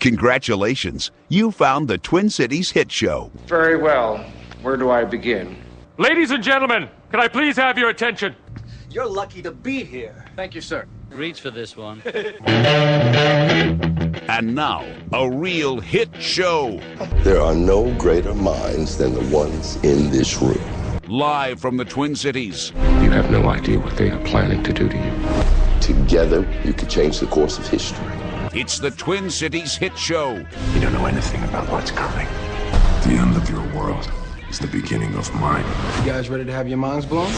Congratulations, you found the Twin Cities Hit Show. Very well. Where do I begin? Ladies and gentlemen, can I please have your attention? You're lucky to be here. Thank you, sir. Reach for this one. And now, a real hit show. There are no greater minds than the ones in this room. Live from the Twin Cities. You have no idea what they are planning to do to you. Together, you could change the course of history. It's the Twin Cities Hit Show. You don't know anything about what's coming. The end of your world is the beginning of mine. You guys ready to have your minds blown?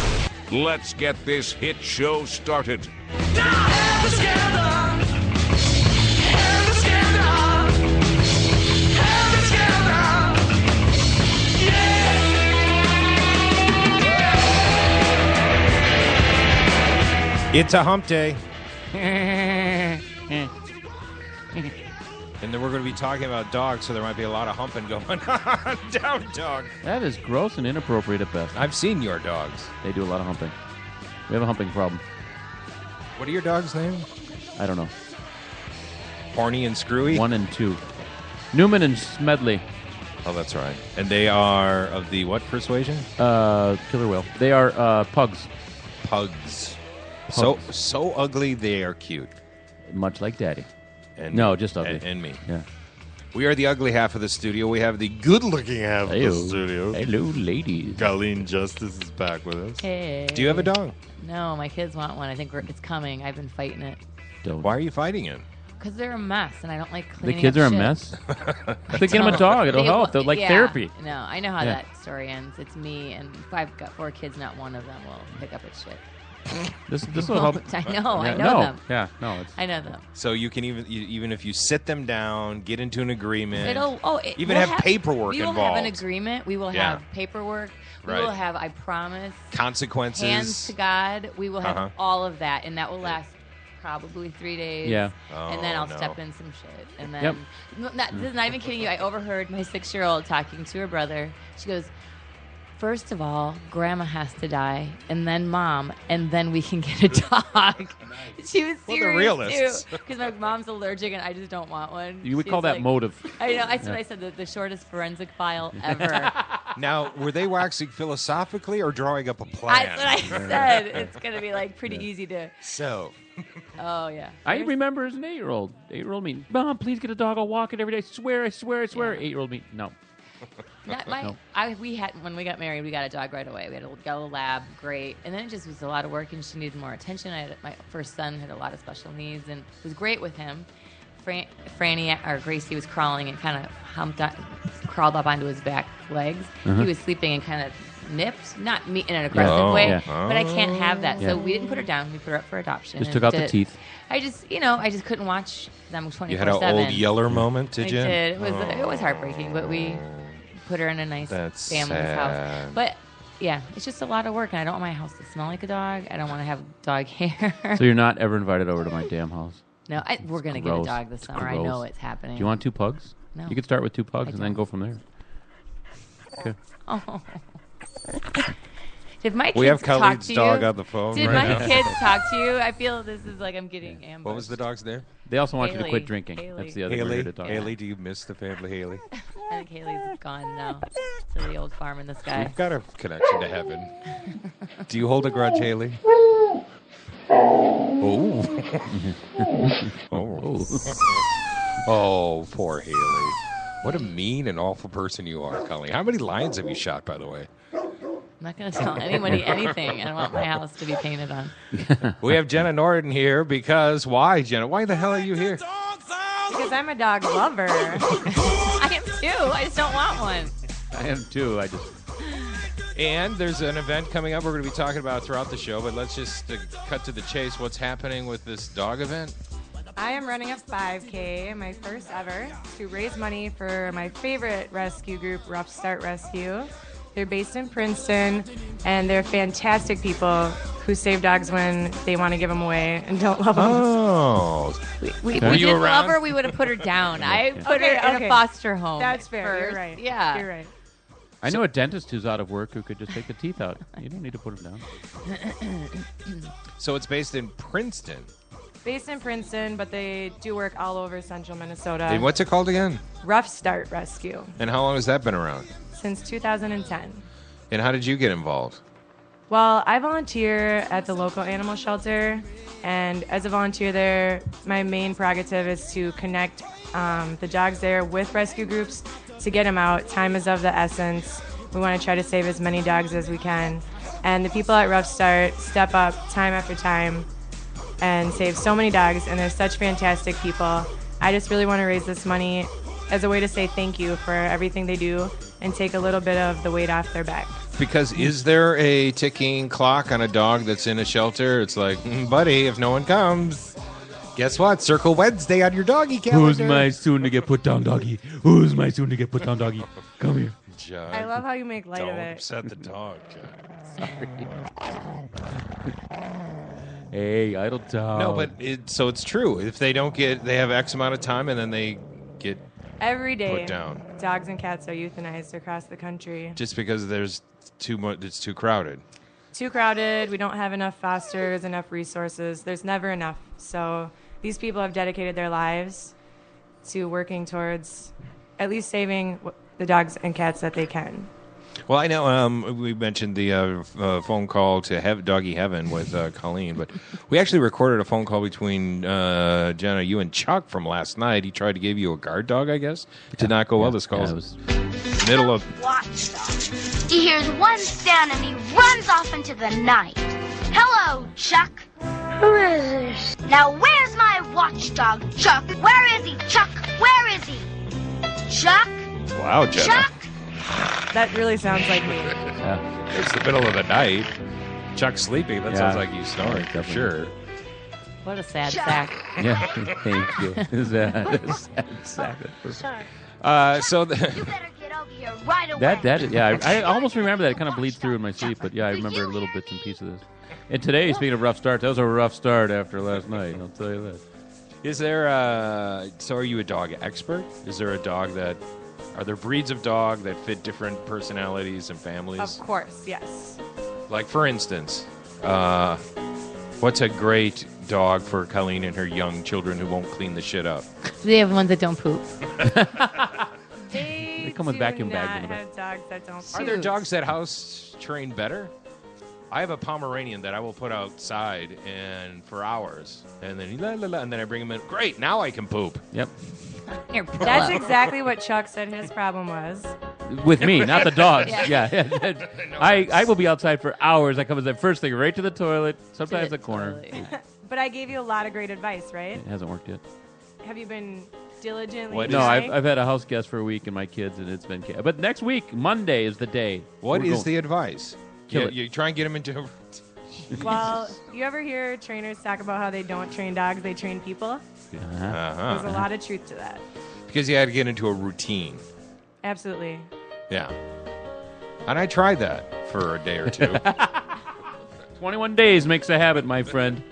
Let's get this hit show started. It's a hump day. And then we're going to be talking about dogs, so there might be a lot of humping going on. Down dog. That is gross and inappropriate at best. I've seen your dogs. They do a lot of humping. We have a humping problem. What are your dogs' names? I don't know. Horny and Screwy? 1 and 2. Newman and Smedley. Oh, that's right. And they are of the what persuasion? Killer whale. They are pugs. Pugs. Pugs. So ugly, they are cute. Much like Daddy. And no, me. just ugly. And me. Yeah. We are the ugly half of the studio. We have the good-looking half Hello. of the studio. Hello, ladies. Colleen Justice is back with us. Hey. Do you have a dog? No, my kids want one. I think it's coming. I've been fighting it. Don't. Why are you fighting it? Because they're a mess, and I don't like The cleaning kids up are a shit. mess? They get them a dog. It'll help. They're like therapy. No, I know how Yeah. that story ends. It's me, and if I've got 4 kids, not one of them will pick up its shit. This will help. I know. Yeah, I know them. Yeah, no. It's, I know them. So you can even if you sit them down, get into an agreement, even we'll have paperwork we will involved. have an agreement. We will Yeah. have paperwork. We Right. will have, I promise, consequences. hands to God. We will have Uh-huh. all of that, and that will last probably 3 days. Yeah. And then Oh, I'll no. step in some shit. And then, Yep. this is not even kidding you. I overheard my 6-year-old talking to her brother. She goes, first of all, Grandma has to die, and then Mom, and then we can get a dog. She was Well, serious, they're realists. because my mom's allergic, and I just don't want one. you would She's call that like- motive. I know. That's what I said. The shortest forensic file ever. Now, were they waxing philosophically or drawing up a plan? That's what I said. It's going to be like pretty easy to. So, Oh yeah. I remember as an 8-year-old. 8-year-old me, Mom, please get a dog. I'll walk it every day. I swear. Yeah. 8-year-old me, no. Not my. No. We had when we got married, we got a dog right away. We had got a lab, great, and then it just was a lot of work, and she needed more attention. My first son had a lot of special needs, and it was great with him. Franny or Gracie was crawling and kind of crawled up onto his back legs. Uh-huh. He was sleeping and kind of nipped, not me in an aggressive way, yeah. but I can't have that. Yeah. So we didn't put her down. We put her up for adoption. Just and took out the did- teeth. I just couldn't watch them 24/7. you had an old Yeller moment, did you? I did. It was heartbreaking, but we put her in a nice That's family's sad. house. But yeah, it's just a lot of work, and I don't want my house to smell like a dog. I don't want to have dog hair. So you're not ever invited over to my damn house. No, we're gonna get a gross. dog this It's summer. I gross. know it's happening. Do you want 2 pugs? No. You could start with 2 pugs I and then don't. go from there. Okay. Oh. Did my kids We have talk Khalid's to dog you? on the phone Did right my now. kids talk to you? I feel this is like I'm getting ambushed. What was the dog's name? They also want you to Haley. quit drinking. Haley. That's the other we're here to talk Haley, do you miss the family, Haley? I think Haley's gone now to the old farm in the sky. We've got a connection to heaven. Do you hold a grudge, Haley? Oh. Oh, poor Haley. What a mean and awful person you are, Colleen. How many lions have you shot, by the way? I'm not going to tell anybody anything. I don't want my house to be painted on. We have Jenna Norton here because why, Jenna? Why the hell are you here? Because I'm a dog lover. I am too. I just don't want one. I am too. And there's an event coming up we're going to be talking about throughout the show, but let's just cut to the chase. What's happening with this dog event? I am running a 5K, my first ever, to raise money for my favorite rescue group, Rough Start Rescue. They're based in Princeton, and they're fantastic people who save dogs when they want to give them away and don't love them. Oh. We didn't love her, we would have put her down. I put her in a foster home. That's fair. First. You're right. Yeah. You're right. I know a dentist who's out of work who could just take the teeth out. You don't need to put them down. So it's based in Princeton. Based in Princeton, but they do work all over central Minnesota. And what's it called again? Rough Start Rescue. And how long has that been around? Since 2010. And how did you get involved? Well, I volunteer at the local animal shelter, and as a volunteer there, my main prerogative is to connect the dogs there with rescue groups to get them out. Time is of the essence. We want to try to save as many dogs as we can. And the people at Rough Start step up time after time and save so many dogs, and they're such fantastic people. I just really want to raise this money as a way to say thank you for everything they do and take a little bit of the weight off their back. Because is there a ticking clock on a dog that's in a shelter? It's like, buddy, if no one comes, guess what? Circle Wednesday on your doggy calendar. Who's my soon-to-get put down doggy? Who's my soon-to-get put down doggy? Come here. John, I love how you make light of don't it. upset the dog, John. Hey, idle dog. No, but so it's true. If they don't get, they have X amount of time, and then they get Every day, put down. Dogs and cats are euthanized across the country. Just because there's too much, it's too crowded. Too crowded. We don't have enough fosters, enough resources. There's never enough. So these people have dedicated their lives to working towards at least saving the dogs and cats that they can. Well, I know we mentioned the phone call to Doggy Heaven with Colleen, but we actually recorded a phone call between Jenna, you, and Chuck from last night. He tried to give you a guard dog, I guess. Did not go well. This call was middle of... Watchdog. He hears one sound and he runs off into the night. Hello, Chuck. Who is this? Now, where's my watchdog, Chuck? Where is he, Chuck? Where is he? Chuck? Wow, Jenna. Chuck? That really sounds like me. Yeah. It's the middle of the night. Chuck sleeping. That sounds like you snoring for sure. What a sad sack. Yeah, thank you. Sad sack. So You better get over here right away. I almost remember that. It kind of bleeds through in my sleep, but yeah, I remember a little bits and pieces of this. And today, speaking of rough start, that was a rough start after last night, I'll tell you that. Is there so are you a dog expert? Is there a dog that, are there breeds of dog that fit different personalities and families? Of course, yes. Like, for instance, what's a great dog for Colleen and her young children who won't clean the shit up? Do they have ones that don't poop? They come with vacuum bags in the back. have dogs that don't. Are there dogs that house train better? I have a Pomeranian that I will put outside and for hours, and then and then I bring him in. Great, now I can poop. Yep. That's exactly what Chuck said his problem was. With me, not the dogs. Yeah. I will be outside for hours. I come as the first thing right to the toilet, sometimes the corner. But I gave you a lot of great advice, right? It hasn't worked yet. Have you been diligently? No, I've had a house guest for a week and my kids, and it's been. But next week, Monday is the day. What is the advice? Kill it. You try and get them into. Well, you ever hear trainers talk about how they don't train dogs, they train people? There's a lot of truth to that. Because you had to get into a routine. Absolutely. Yeah. And I tried that for a day or two. 21 days makes a habit, my friend.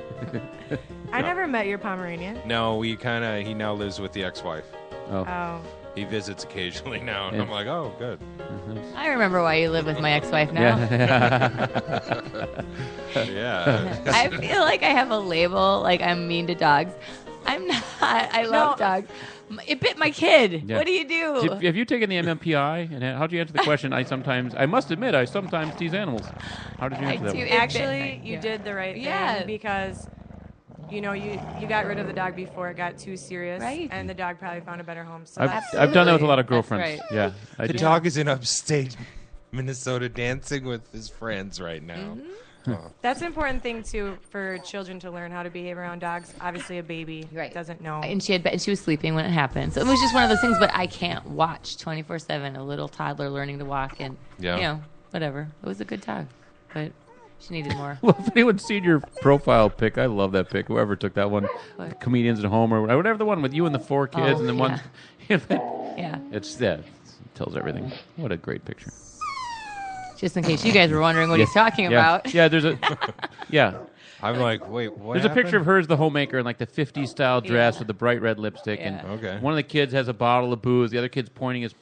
I never met your Pomeranian. No, he now lives with the ex-wife. Oh. He visits occasionally now, and I'm like, oh, good. I remember why you live with my ex-wife now. Yeah. I feel like I have a label, like I'm mean to dogs. I'm not. I love dogs. It bit my kid. Yeah. What do you do? Have you taken the MMPI? And how'd you answer the question? I must admit, I sometimes tease animals. How did you answer that one? Actually, you did the right thing. Yeah. Because, you got rid of the dog before it got too serious. Right. And the dog probably found a better home. So I've done that with a lot of girlfriends. That's Yeah. The dog is in upstate Minnesota dancing with his friends right now. Mm-hmm. Oh. That's an important thing, too, for children to learn how to behave around dogs. Obviously, a baby doesn't know. And she was sleeping when it happened. So it was just one of those things, but I can't watch 24/7 a little toddler learning to walk and, whatever. It was a good dog, but she needed more. Well, if anyone's seen your profile pic, I love that pic. Whoever took that one, Comedians at Home or whatever, the one with you and the 4 kids and then one. Yeah. It tells everything. What a great picture. Just in case you guys were wondering what he's talking about. Yeah, there's a... Yeah. I'm like, wait, what There's happened? a picture of her as the homemaker in like the 50s style dress with the bright red lipstick. Yeah. And one of the kids has a bottle of booze. The other kid's pointing his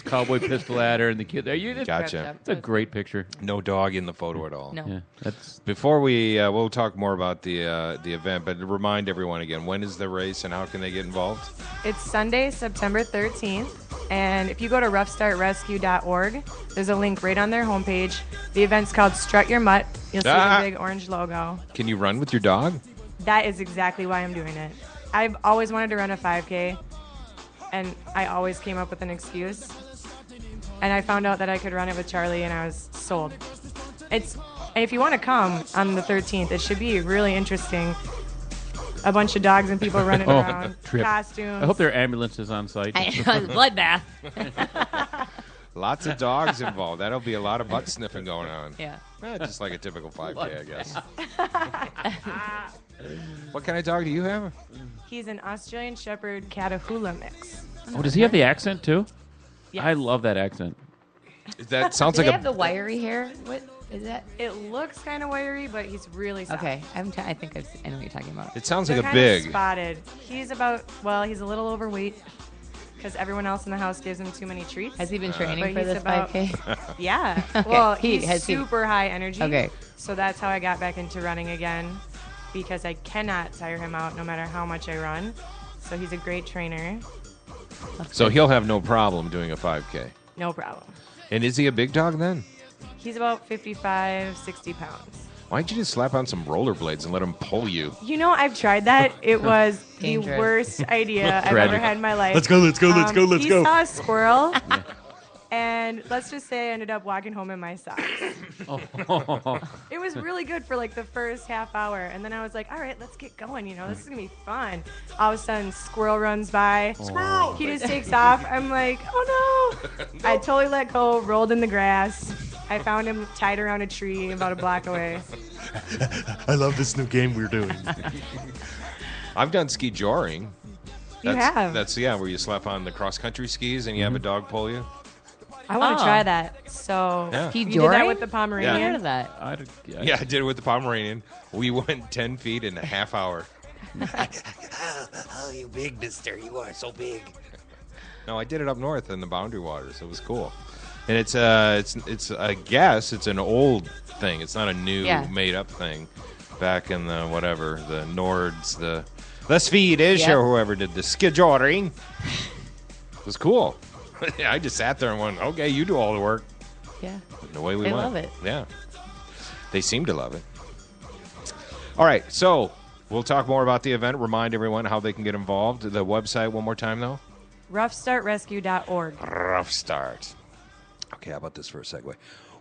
cowboy pistol at her. And the kid, Gotcha. It's a great picture. No dog in the photo at all. No. Yeah, that's... Before we'll talk more about the event, but remind everyone again, when is the race and how can they get involved? It's Sunday, September 13th. And if you go to roughstartrescue.org, there's a link right on their homepage. The event's called Strut Your Mutt. You'll see the big orange logo. Can you run with your dog? That is exactly why I'm doing it. I've always wanted to run a 5K, and I always came up with an excuse. And I found out that I could run it with Charlie, and I was sold. And if you want to come on the 13th, it should be really interesting. A bunch of dogs and people running around, costumes. I hope there are ambulances on site. Bloodbath. Lots of dogs involved. That'll be a lot of butt sniffing going on. Yeah. Just like a typical 5K, I guess. What kind of dog do you have? He's an Australian Shepherd Catahoula mix. Oh, does he have the accent too? Yes. I love that accent. That sounds Do like they have the wiry hair? What is that? It looks kind of wiry, but he's really soft. Okay, I know what you're talking about. It sounds They're like a kind big. of spotted. He's he's a little overweight because everyone else in the house gives him too many treats. Has he been training But for he's this about- 5K? Yeah. Okay. Well, Has he's he- super high energy. Okay. So that's how I got back into running again, because I cannot tire him out no matter how much I run. So he's a great trainer. So he'll have no problem doing a 5K. No problem. And is he a big dog then? He's about 55, 60 pounds. Why'd you just slap on some rollerblades and let him pull you? You know, I've tried that. It was the Dangerous. worst idea I've Tragic. ever had in my life. Let's go, let's go, let's go, let's he go. saw a squirrel, and let's just say I ended up walking home in my socks. It was really good for like the first half hour, and then I was like, all right, let's get going. You know, this is going to be fun. All of a sudden, squirrel runs by. Squirrel! He just takes off. I'm like, oh no. I totally let go, rolled in the grass. I found him tied around a tree about a block away. I love this new game we're doing. I've done ski joring. You have? That's where you slap on the cross-country skis and you have a dog pull you. I want to Oh. try that. So Yeah. you did Joring? that with the Pomeranian? I heard of that. Yeah, I did it with the Pomeranian. We went 10 feet in a half hour. Oh, you big mister. You are so big. No, I did it up north in the Boundary Waters. It was cool. And it's I guess it's an old thing. It's not a new made up thing. Back in the the Nords, the Swedish or whoever did the skijoring. It was cool. I just sat there and went, okay, you do all the work. Yeah. And away we They went. love it. Yeah. They seem to love it. All right, so we'll talk more about the event. Remind everyone how they can get involved. The website one more time, though. Roughstartrescue.org. Rough start. Okay, how about this for a segue?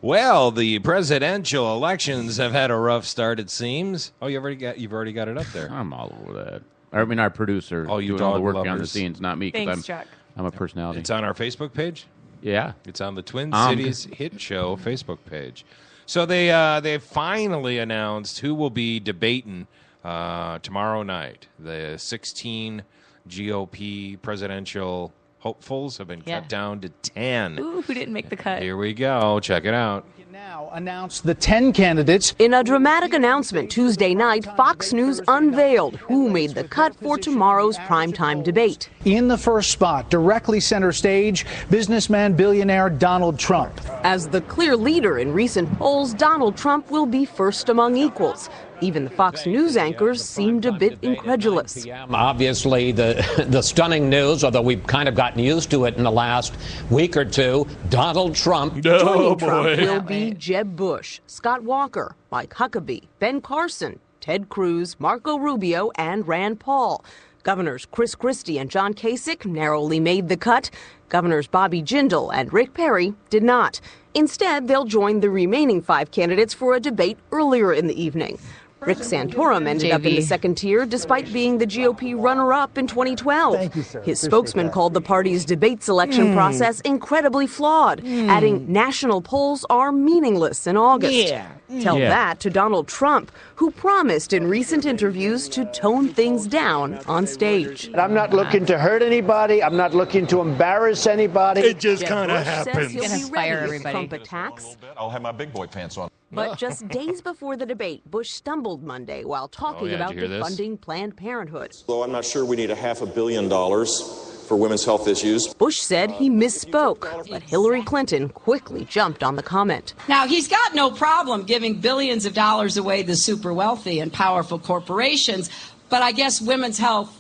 Well, the presidential elections have had a rough start, it seems. Oh, you've already got it up there. I'm all over that. I mean, our producer You doing all the dog work behind the lovers. scenes, not me, Thanks, because Chuck. I'm a personality. It's on our Facebook page. Yeah. It's on the Twin Cities Hit Show Facebook page. So they finally announced who will be debating tomorrow night. The 16 GOP presidential hopefuls have been cut down to 10. Ooh, who didn't make the cut? Here we go. Check it out. Now announced the 10 candidates. In a dramatic announcement Tuesday night, Fox News unveiled who made the cut for tomorrow's primetime debate. In the first spot, directly center stage, businessman billionaire Donald Trump. As the clear leader in recent polls, Donald Trump will be first among equals. Even the Fox News anchors seemed a bit incredulous. Obviously, the stunning news, although we've kind of gotten used to it in the last week or two, Donald Trump. Joining Trump will be Jeb Bush, Scott Walker, Mike Huckabee, Ben Carson, Ted Cruz, Marco Rubio, and Rand Paul. Governors Chris Christie and John Kasich narrowly made the cut. Governors Bobby Jindal and Rick Perry did not. Instead, they'll join the remaining 5 candidates for a debate earlier in the evening. Rick Santorum ended up in the second tier despite being the GOP runner-up in 2012. Thank you, sir. His spokesman called the party's debate selection process incredibly flawed, adding national polls are meaningless in August. Tell that to Donald Trump, who promised in recent interviews to tone things down on stage. I'm not looking to hurt anybody. I'm not looking to embarrass anybody. It just Jeb kind of Bush says happens. he'll be Fire ready if everybody. Trump attacks. I'll have my big boy pants on. But just days before the debate, Bush stumbled Monday while talking about defunding Planned Parenthood. Though I'm not sure we need $500 million for women's health issues. Bush said he misspoke, but Hillary Clinton quickly jumped on the comment. Now, he's got no problem giving billions of dollars away to super wealthy and powerful corporations, but I guess women's health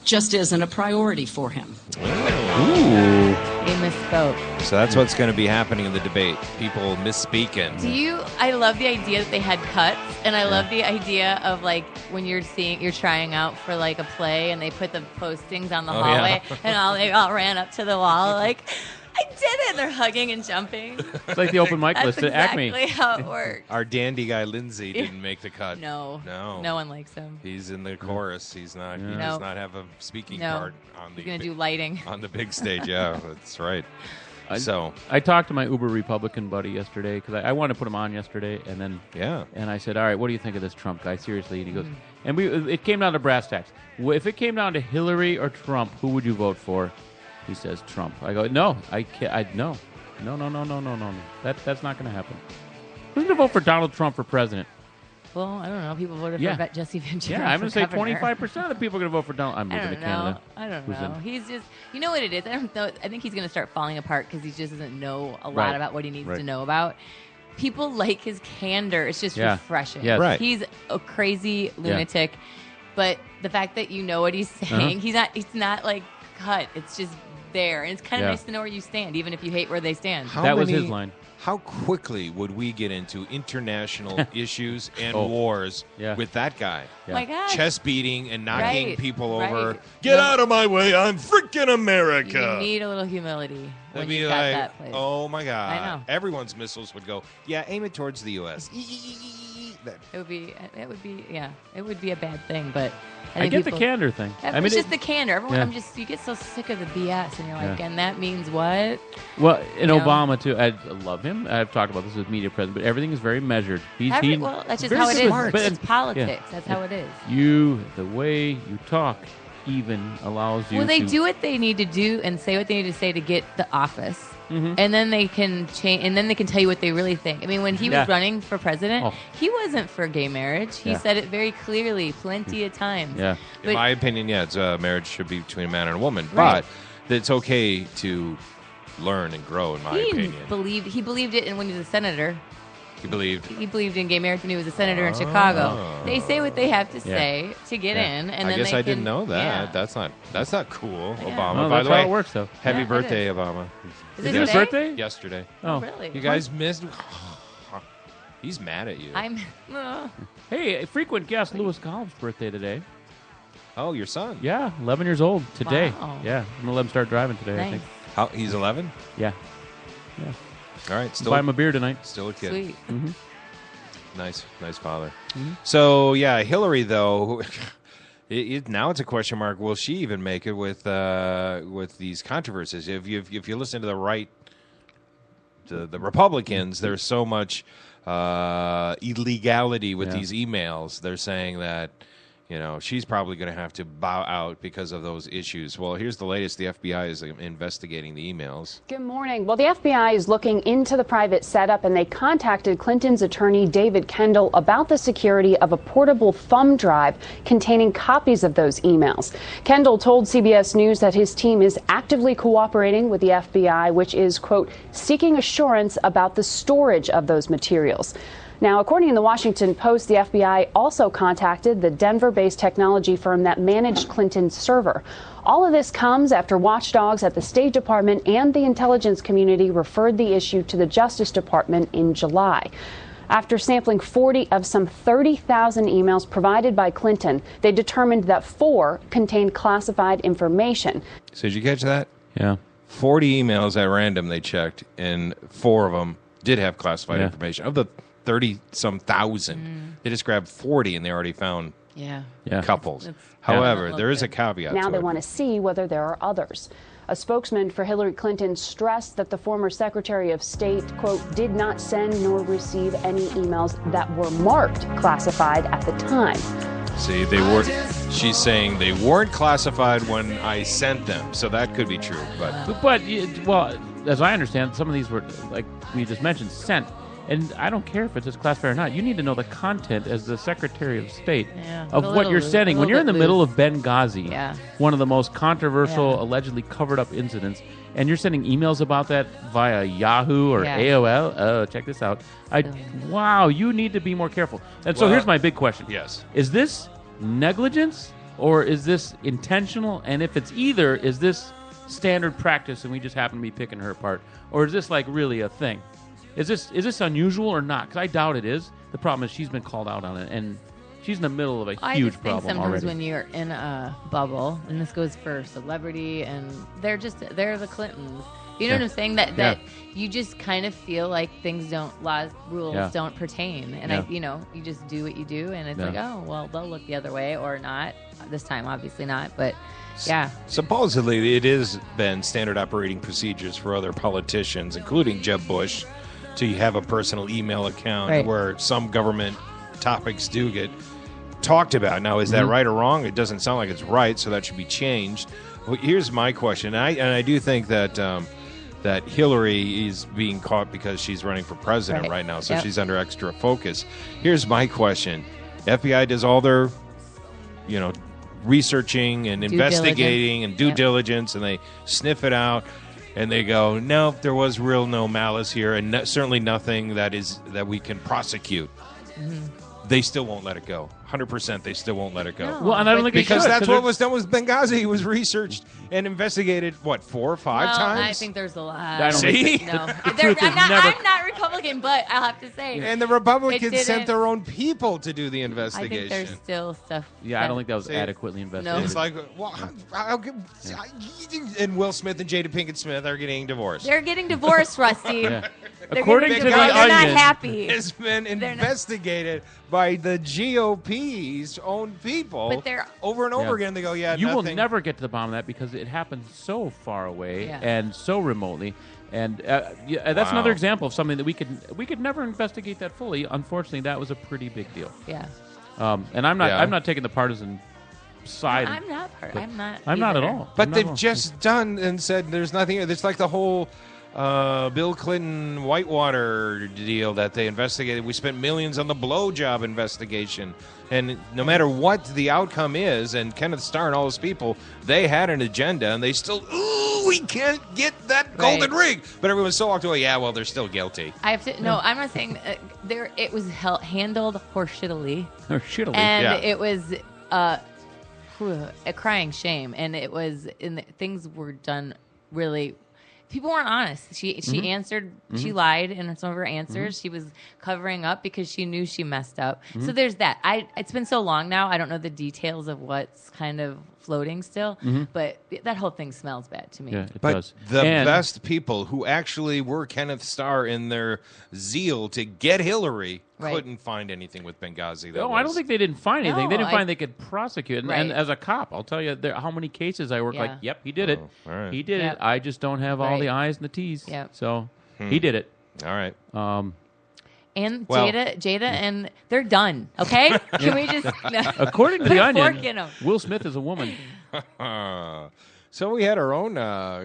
just isn't a priority for him. Ooh. He misspoke. So that's what's going to be happening in the debate. People misspeaking. I love the idea that they had cuts, and I love the idea of like when you're trying out for like a play, and they put the postings on the hallway, and they all ran up to the wall like, I did it. They're hugging and jumping. It's like the open mic list at Acme. That's exactly how it works. Our dandy guy Lindsay didn't make the cut. No one likes him. He's in the chorus. He's not. He does not have a speaking part on the. He's gonna do lighting on the big stage. Yeah, that's right. I talked to my Uber Republican buddy yesterday because I wanted to put him on yesterday, and then and I said, all right, what do you think of this Trump guy? Seriously, and he goes, and it came down to brass tacks. If it came down to Hillary or Trump, who would you vote for? He says Trump. I go, no, I can't. No. That's not going to happen. Who's going to vote for Donald Trump for president? Well, I don't know. People voted for Jesse Ventura. Yeah, I'm going to say governor. 25% of the people are going to vote for Donald. I'm moving to Canada. I don't know. He's just, you know what it is. I don't know. I think he's going to start falling apart because he just doesn't know a lot about what he needs to know about. People like his candor. It's just refreshing. Yes. Right. He's a crazy lunatic, but the fact that you know what he's saying, he's not like cut. It's just there, and it's kind of nice to know where you stand, even if you hate where they stand. That was his line. How quickly would we get into international issues and wars with that guy? Oh my gosh. Chest beating and knocking people over. Get out of my way! I'm freaking America. You need a little humility when It'd be you got like, that place. oh my God! I know. Everyone's missiles would go. Yeah, aim it towards the U.S. It would be a bad thing, but I get the candor thing. It's just the candor. Everyone, you get so sick of the BS, and you're like, and that means what? Well, in Obama too, I love him. I've talked about this with media president, but everything is very measured. Well, that's just how it is. But it's politics. That's how it is. The way you talk, even allows you. Well, they do what they need to do and say what they need to say to get the office. And then they can change, and then they can tell you what they really think. I mean, when he was running for president, he wasn't for gay marriage. He said it very clearly, plenty of times. Yeah, in my opinion, it's marriage should be between a man and a woman, but it's okay to learn and grow. In my opinion, he believed it, and when he was a senator. He believed in gay marriage when he was a senator in Chicago. They say what they have to say to get in, and I then guess I didn't know that. That's not cool, Obama. No, By the how way, it works, though. Happy birthday, Obama. Is it his birthday? Yesterday. Oh, really? You guys missed. He's mad at you. Hey, frequent guest Louis Collins' birthday today. Oh, your son? Yeah, 11 years old today. Wow. Yeah, I'm gonna let him start driving today. I think. He's 11. Yeah. All right. Still buy him a beer tonight. Still a kid. Sweet. Nice father. So yeah, Hillary though. Now it's a question mark. Will she even make it with these controversies? If you listen to the Republicans, there's so much illegality with these emails. They're saying that she's probably going to have to bow out because of those issues. Well, here's the latest. The FBI is investigating the emails. Good morning. Well, the FBI is looking into the private setup, and they contacted Clinton's attorney, David Kendall, about the security of a portable thumb drive containing copies of those emails. Kendall told CBS News that his team is actively cooperating with the FBI, which is, quote, seeking assurance about the storage of those materials. Now, according to the Washington Post, the FBI also contacted the Denver-based technology firm that managed Clinton's server. All of this comes after watchdogs at the State Department and the intelligence community referred the issue to the Justice Department in July. After sampling 40 of some 30,000 emails provided by Clinton, they determined that 4 contained classified information. So did you catch that? Yeah. 40 emails at random they checked, and 4 of them did have classified information. Of the 30-some thousand. They just grabbed 40, and they already found couples. However, there is a caveat Now to they it. want to see whether there are others. A spokesman for Hillary Clinton stressed that the former Secretary of State, quote, did not send nor receive any emails that were marked classified at the time. See, they were. She's saying they weren't classified when I sent them, so that could be true. But well, as I understand, some of these were, like we just mentioned, sent. And I don't care if it's just classified or not. You need to know the content as the Secretary of State of what you're sending. When you're in the middle of Benghazi, one of the most controversial, allegedly covered-up incidents, and you're sending emails about that via Yahoo or AOL, oh, check this out. Wow, you need to be more careful. And so here's my big question. Yes. Is this negligence or is this intentional? And if it's either, is this standard practice and we just happen to be picking her apart? Or is this like really a thing? Is this unusual or not? Because I doubt it is. The problem is she's been called out on it, and she's in the middle of a huge problem sometimes already. When you're in a bubble, and this goes for celebrity, and they're the Clintons. You know what I'm saying? That you just kind of feel like rules don't pertain, and you just do what you do, and it's like, oh well, they'll look the other way or not. This time, obviously not, but. Yeah. Supposedly, it has been standard operating procedures for other politicians, including Jeb Bush, to have a personal email account where some government topics do get talked about. Now, is that right or wrong? It doesn't sound like it's right, so that should be changed. Well, here's my question. I do think that that Hillary is being caught because she's running for president right now, so she's under extra focus. Here's my question. FBI does all their, researching and investigating and due diligence, and they sniff it out, and they go, no, there was no malice here, and certainly nothing that we can prosecute. They still won't let it go. 100%, they still won't let it go. No, well, and I don't think because that's what was done with Benghazi. It was researched and investigated 4 or 5 times. I think there's a lot. I don't See? No, I'm not Republican, but I'll have to say. And the Republicans sent their own people to do the investigation. I think there's still stuff. Yeah, I don't think that was adequately investigated. No. It's like, and Will Smith and Jada Pinkett Smith are getting divorced. They're getting divorced, Rusty. According to the they're Onion, not happy. Has been investigated by the GOP's own people. But they're over and over again. They go, you will never get to the bottom of that because it happens so far away and so remotely. And that's another example of something that we could never investigate that fully. Unfortunately, that was a pretty big deal. Yeah. And I'm not taking the partisan side. No, I'm not. I'm not at all. But they've just done and said there's nothing. It's like the whole Bill Clinton Whitewater deal that they investigated. We spent millions on the blowjob investigation. And no matter what the outcome is, and Kenneth Starr and all those people, they had an agenda, and they still, we can't get that golden ring. But everyone's so walked away, they're still guilty. I have to, no, I'm not saying, it was handled horseshittily. Horseshittily, and it was a crying shame, and it was, things were done really. People weren't honest. She answered. She lied in some of her answers. She was covering up because she knew she messed up. So there's that. It's been so long now. I don't know the details of what's kind of floating still, but that whole thing smells bad to me. Yeah, it but does. The best people who actually were Kenneth Starr in their zeal to get Hillary couldn't find anything with Benghazi. I don't think they didn't find anything. No, they didn't find they could prosecute. And, Right. and as a cop, I'll tell you how many cases I work like, yep, he did it. All right. He did it. I just don't have all the I's and the T's. Yep. So he did it. All right. And Jada, and they're done. Okay, can we just According to put the a fork Onion, in 'em. Will Smith is a woman. So we had our own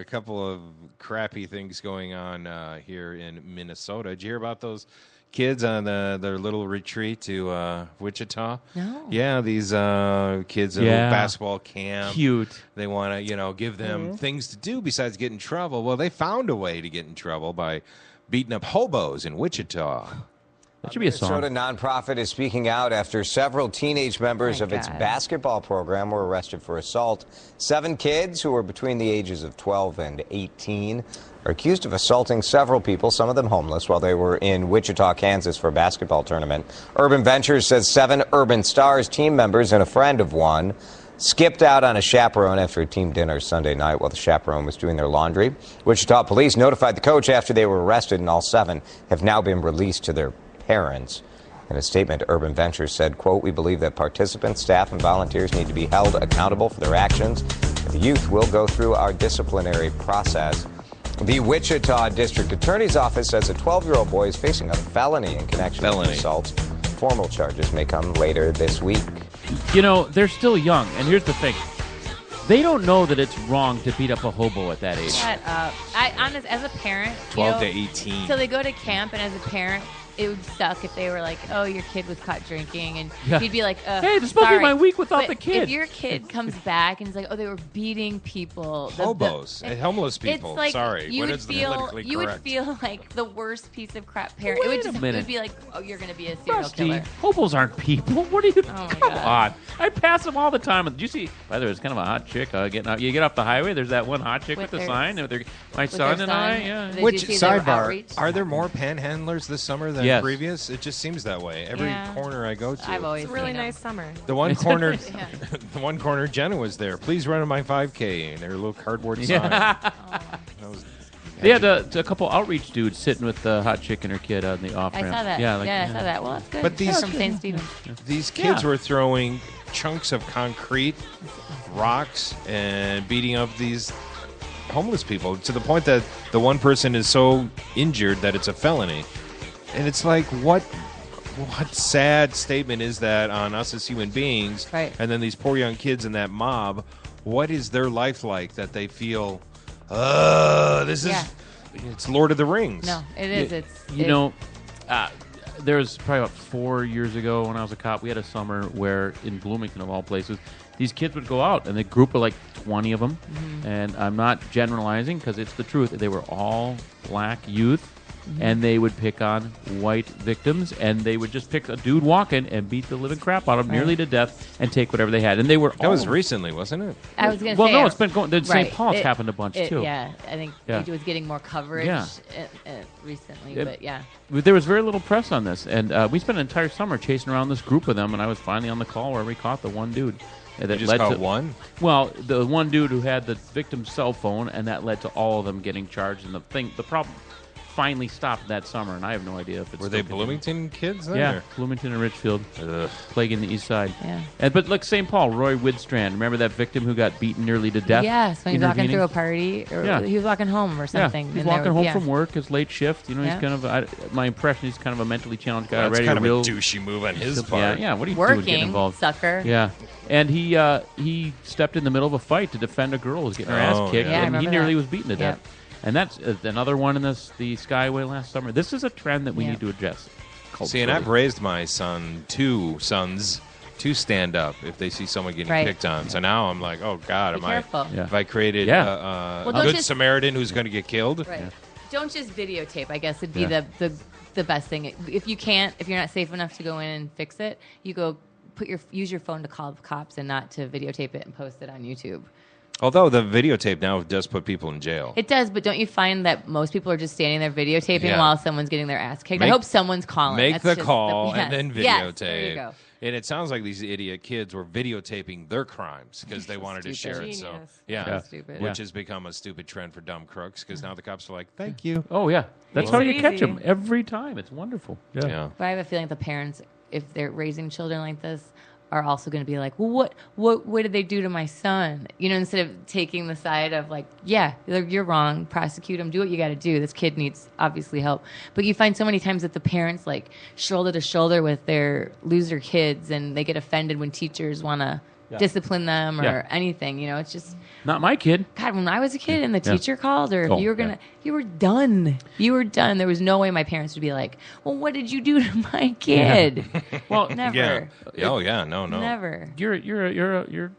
couple of crappy things going on here in Minnesota. Did you hear about those kids on their little retreat to Wichita? No. Yeah, these kids at a little basketball camp. Cute. They want to, give them things to do besides get in trouble. Well, they found a way to get in trouble by beating up hobos in Wichita. That should be a song. Minnesota nonprofit is speaking out after several teenage members of its basketball program were arrested for assault. 7 kids who were between the ages of 12 and 18 are accused of assaulting several people, some of them homeless, while they were in Wichita, Kansas for a basketball tournament. Urban Ventures says 7 Urban Stars team members and a friend of one skipped out on a chaperone after a team dinner Sunday night while the chaperone was doing their laundry. Wichita police notified the coach after they were arrested, and all 7 have now been released to their parents. In a statement, Urban Ventures said, quote, "We believe that participants, staff, and volunteers need to be held accountable for their actions. The youth will go through our disciplinary process." The Wichita District Attorney's Office says a 12-year-old boy is facing a felony in connection with assault. Formal charges may come later this week. You know, they're still young, and here's the thing. They don't know that it's wrong to beat up a hobo at that age. Shut up. As a parent, 12 to 18. So they go to camp, and as a parent, it would suck if they were like, "Oh, your kid was caught drinking," and you'd be like, "Hey, this is supposed to be my week without but the kid." If your kid comes back and is like, "Oh, they were beating people," hobos and homeless people. It's like, Sorry, you what would is feel the politically you would correct? feel like the worst piece of crap parent. Wait It a would minute. be like, "Oh, you're going to be a serial Rusty, killer." hobos aren't people. What are you? Oh Come God. on. I pass them all the time. Did you see? By the way, it's kind of a hot chick getting out. You get off the highway. There's that one hot chick with the their- sign. My with son their and I. son. Yeah. Did you Which see their sidebar? outreach? Are there more panhandlers this summer than Yes. previous? It just seems that way. Every Yeah. corner I go to. I've always It's a really seen 'em. nice summer. The one corner, Yeah. the one corner, Jenna was there. Please run my 5K, and their little cardboard sign. Yeah. That was- They had a couple outreach dudes sitting with the hot chick and her kid on the off I ramp. saw that. Yeah, I saw that. Well, that's good. But these- from St. Stephen's. These kids Yeah. were throwing chunks of concrete, rocks, and beating up these homeless people to the point that the one person is so injured that it's a felony. And it's like, what sad statement is that on us as human beings? Right. And then these poor young kids in that mob, what is their life like that they feel, this is, Yeah. it's Lord of the Rings. No, it is. There was probably about 4 years ago when I was a cop, we had a summer where in Bloomington, of all places, these kids would go out, and a group of like 20 of them, and I'm not generalizing because it's the truth. They were all black youth, and they would pick on white victims, and they would just pick a dude walking and beat the living crap out of him nearly to death and take whatever they had. And they were That was recently, wasn't it? I was going to Well, say. no, it's been going. The St. Right. Paul, it's happened a bunch too. Yeah, I think Yeah. it was getting more coverage Yeah. recently, Yeah. but yeah. There was very little press on this, and we spent an entire summer chasing around this group of them, and I was finally on the call where we caught the one dude. That just led caught to one? Well, the one dude who had the victim's cell phone, and that led to all of them getting charged. And the problem finally stopped that summer, and I have no idea if it's Were still they continuing. Bloomington kids then? Yeah, or- Bloomington and Richfield, Ugh. plaguing the east side. Yeah. But look, St. Paul, Roy Widstrand. Remember that victim who got beaten nearly to death? Yes, when he was walking intervening? through a party, or Yeah. he was walking home or something. Yeah, he's and they walking were- home from work, his late shift. You know, Yeah. he's kind of. My impression, he's kind of a mentally challenged guy Well, that's already. kind of a real douchey move on his Yeah, part. yeah. What are you doing getting Working, involved? sucker. Yeah, and he stepped in the middle of a fight to defend a girl who was getting her ass Oh, kicked, yeah. Yeah, I and he remember nearly that. was beaten to Yeah. death. And that's another one in the Skyway last summer. This is a trend that we Yeah. need to address. See, and I've raised my two sons to stand up if they see someone getting Right. picked on. So now I'm like, oh God, Be careful. Yeah. have I created Yeah. a Well, don't good just- Samaritan who's going to get killed? Right. Don't just videotape. I guess would be Yeah. the best thing. If you're not safe enough to go in and fix it, you go use your phone to call the cops and not to videotape it and post it on YouTube. Although the videotape now does put people in jail. It does, but don't you find that most people are just standing there videotaping Yeah. while someone's getting their ass kicked? I Make- hope someone's calling. Make That's the just call yes. and then videotape. Yes, there you go. And it sounds like these idiot kids were videotaping their crimes because they wanted to Stupid. share it. So Genius. yeah, Yeah. Stupid. which has become a stupid trend for dumb crooks because now the cops are like, "Thank you." Oh yeah, that's Makes how it you catch easy. them every time. It's wonderful. Yeah. But I have a feeling the parents, if they're raising children like this, are also going to be like, well, what did they do to my son? You know, instead of taking the side of like, yeah, you're wrong, prosecute him, do what you got to do. This kid needs obviously help. But you find so many times that the parents like shoulder to shoulder with their loser kids, and they get offended when teachers want to discipline them or Yeah. anything. You know, it's just Not my kid. God. When I was a kid and the Yeah. teacher called, or if Oh, you were gonna, you were done. You were done. There was no way my parents would be like, well, what did you do to my kid? Well, Never. Yeah. Oh yeah. No. Never. You're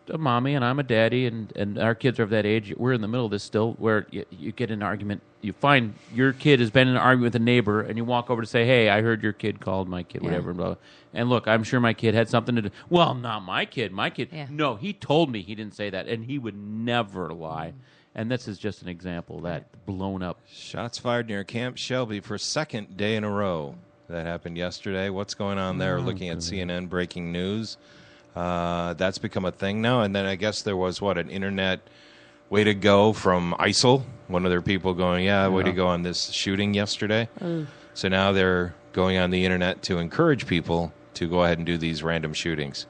a mommy and I'm a daddy, and our kids are of that age. We're in the middle of this still, where you get in an argument. You find your kid has been in an argument with a neighbor, and you walk over to say, "Hey, I heard your kid called my kid, whatever." Blah, blah. And look, I'm sure my kid had something to do. Well, not my kid. My kid. Yeah. No, he told me he didn't say that, and he would never lie. And this is just an example of that blown up. Shots fired near Camp Shelby for second day in a row. That happened yesterday. What's going on there? Looking at CNN breaking news. That's become a thing now. And then I guess there was, an internet way to go from ISIL. One of their people going, way to go on this shooting yesterday. So now they're going on the internet to encourage people to go ahead and do these random shootings.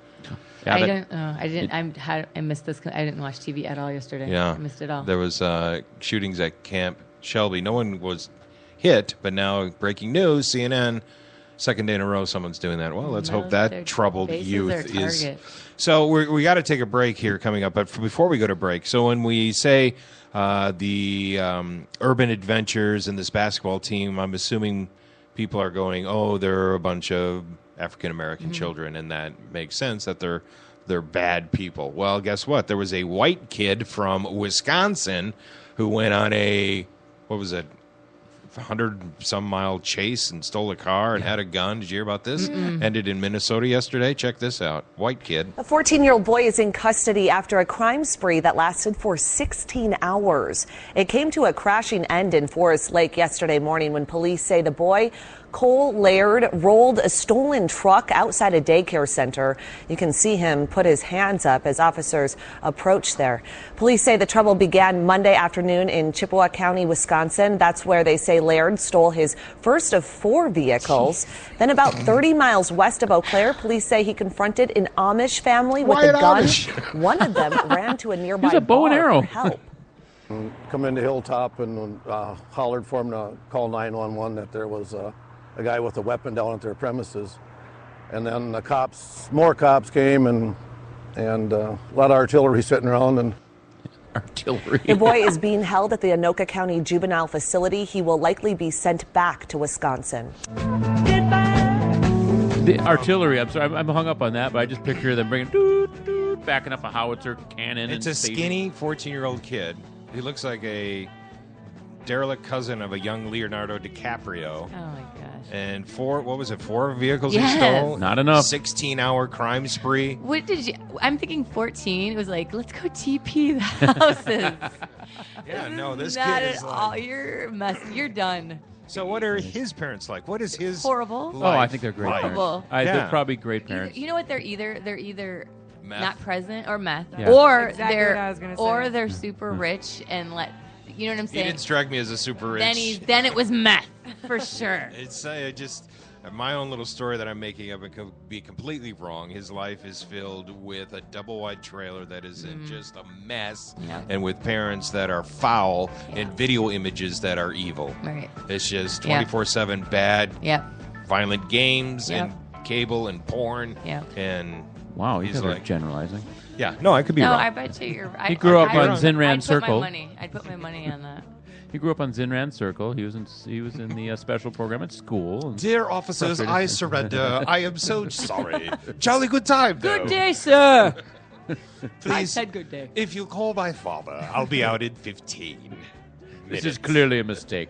I missed this. I didn't watch TV at all yesterday. Yeah. I missed it all. There was shootings at Camp Shelby. No one was hit, but now breaking news, CNN, second day in a row someone's doing that. Well, let's hope that troubled youth is... So we got to take a break here coming up. But before we go to break, so when we say the urban adventures and this basketball team, I'm assuming people are going, oh, they're a bunch of African-American children, and that makes sense that they're bad people. Well, guess what? There was a white kid from Wisconsin who went on a, 100-some-mile chase and stole a car and had a gun. Did you hear about this? Ended in Minnesota yesterday. Check this out. White kid. A 14-year-old boy is in custody after a crime spree that lasted for 16 hours. It came to a crashing end in Forest Lake yesterday morning when police say the boy, Cole Laird, rolled a stolen truck outside a daycare center. You can see him put his hands up as officers approach there. Police say the trouble began Monday afternoon in Chippewa County, Wisconsin. That's where they say Laird stole his first of 4 vehicles. Then about 30 miles west of Eau Claire, police say he confronted an Amish family with a gun. One of them ran to a nearby Use a bow and arrow. for help. Come into Hilltop and hollered for him to call 911 that there was a guy with a weapon down at their premises. And then more cops came and a lot of artillery sitting around. And artillery. The boy is being held at the Anoka County Juvenile Facility. He will likely be sent back to Wisconsin. The artillery, I'm sorry, I'm hung up on that, but I just picture them bringing, backing up a howitzer cannon. It's a skinny 14-year-old kid. He looks like a derelict cousin of a young Leonardo DiCaprio. Oh, my gosh. And 4 vehicles he stole? Not enough. 16-hour crime spree. What did you... I'm thinking 14. It was like, let's go TP the houses. Yeah, no, this Not kid at is all. like... You're done. So what are his parents like? What is his horrible? Oh, I think they're great Horrible. parents. They're probably great parents. You know what? They're either meth. not present or meth, Yeah. or Exactly what I was gonna say. they're super rich and you know what I'm He saying? didn't strike me as a super rich. Then it was meth for sure. It's just my own little story that I'm making up. It could be completely wrong. His life is filled with a double-wide trailer that is in just a mess, and with parents that are foul and video images that are evil. Right. It's just 24/7 bad, violent games and cable and porn. And wow, he's like generalizing. Yeah, no, I could be wrong. No, I bet you He grew up on Zinran Circle. I'd put my money on that. He grew up on Zinran Circle. He was in the special program at school. And Dear officers, I surrender. I am so sorry. Jolly good time, though. Good day, sir. Please, I said good day. If you call my father, I'll be out in 15 This is clearly a mistake.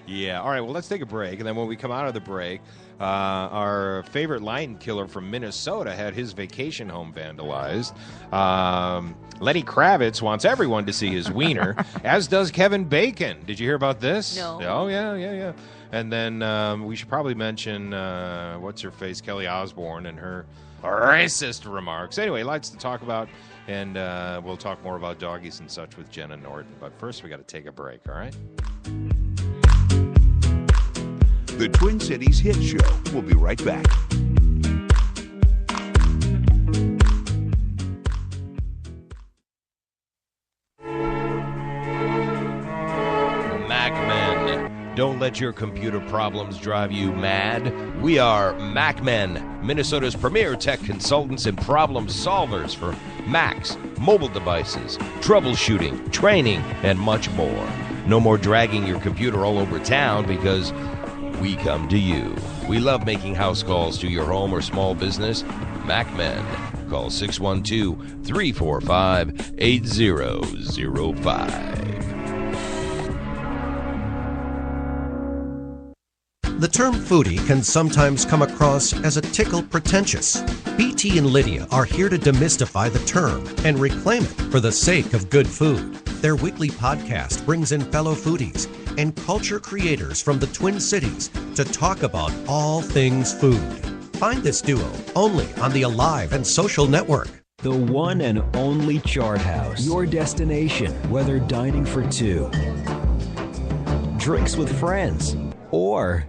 Yeah. All right. Well, let's take a break, and then when we come out of the break, our favorite lion killer from Minnesota had his vacation home vandalized. Lenny Kravitz wants everyone to see his wiener, as does Kevin Bacon. Did you hear about this? No. Oh yeah. And then we should probably mention what's her face, Kelly Osbourne, and her racist remarks. Anyway, lots to talk about, and we'll talk more about doggies and such with Jenna Norton. But first, we got to take a break. All right. The Twin Cities Hit Show. We'll be right back. MacMen. Don't let your computer problems drive you mad. We are MacMen, Minnesota's premier tech consultants and problem solvers for Macs, mobile devices, troubleshooting, training, and much more. No more dragging your computer all over town because we come to you. We love making house calls to your home or small business. MacMen. Call 612-345-8005. The term foodie can sometimes come across as a tickle pretentious. BT and Lydia are here to demystify the term and reclaim it for the sake of good food. Their weekly podcast brings in fellow foodies and culture creators from the Twin Cities to talk about all things food. Find this duo only on the Alive and Social Network. The one and only Chart House. Your destination, whether dining for two, drinks with friends, or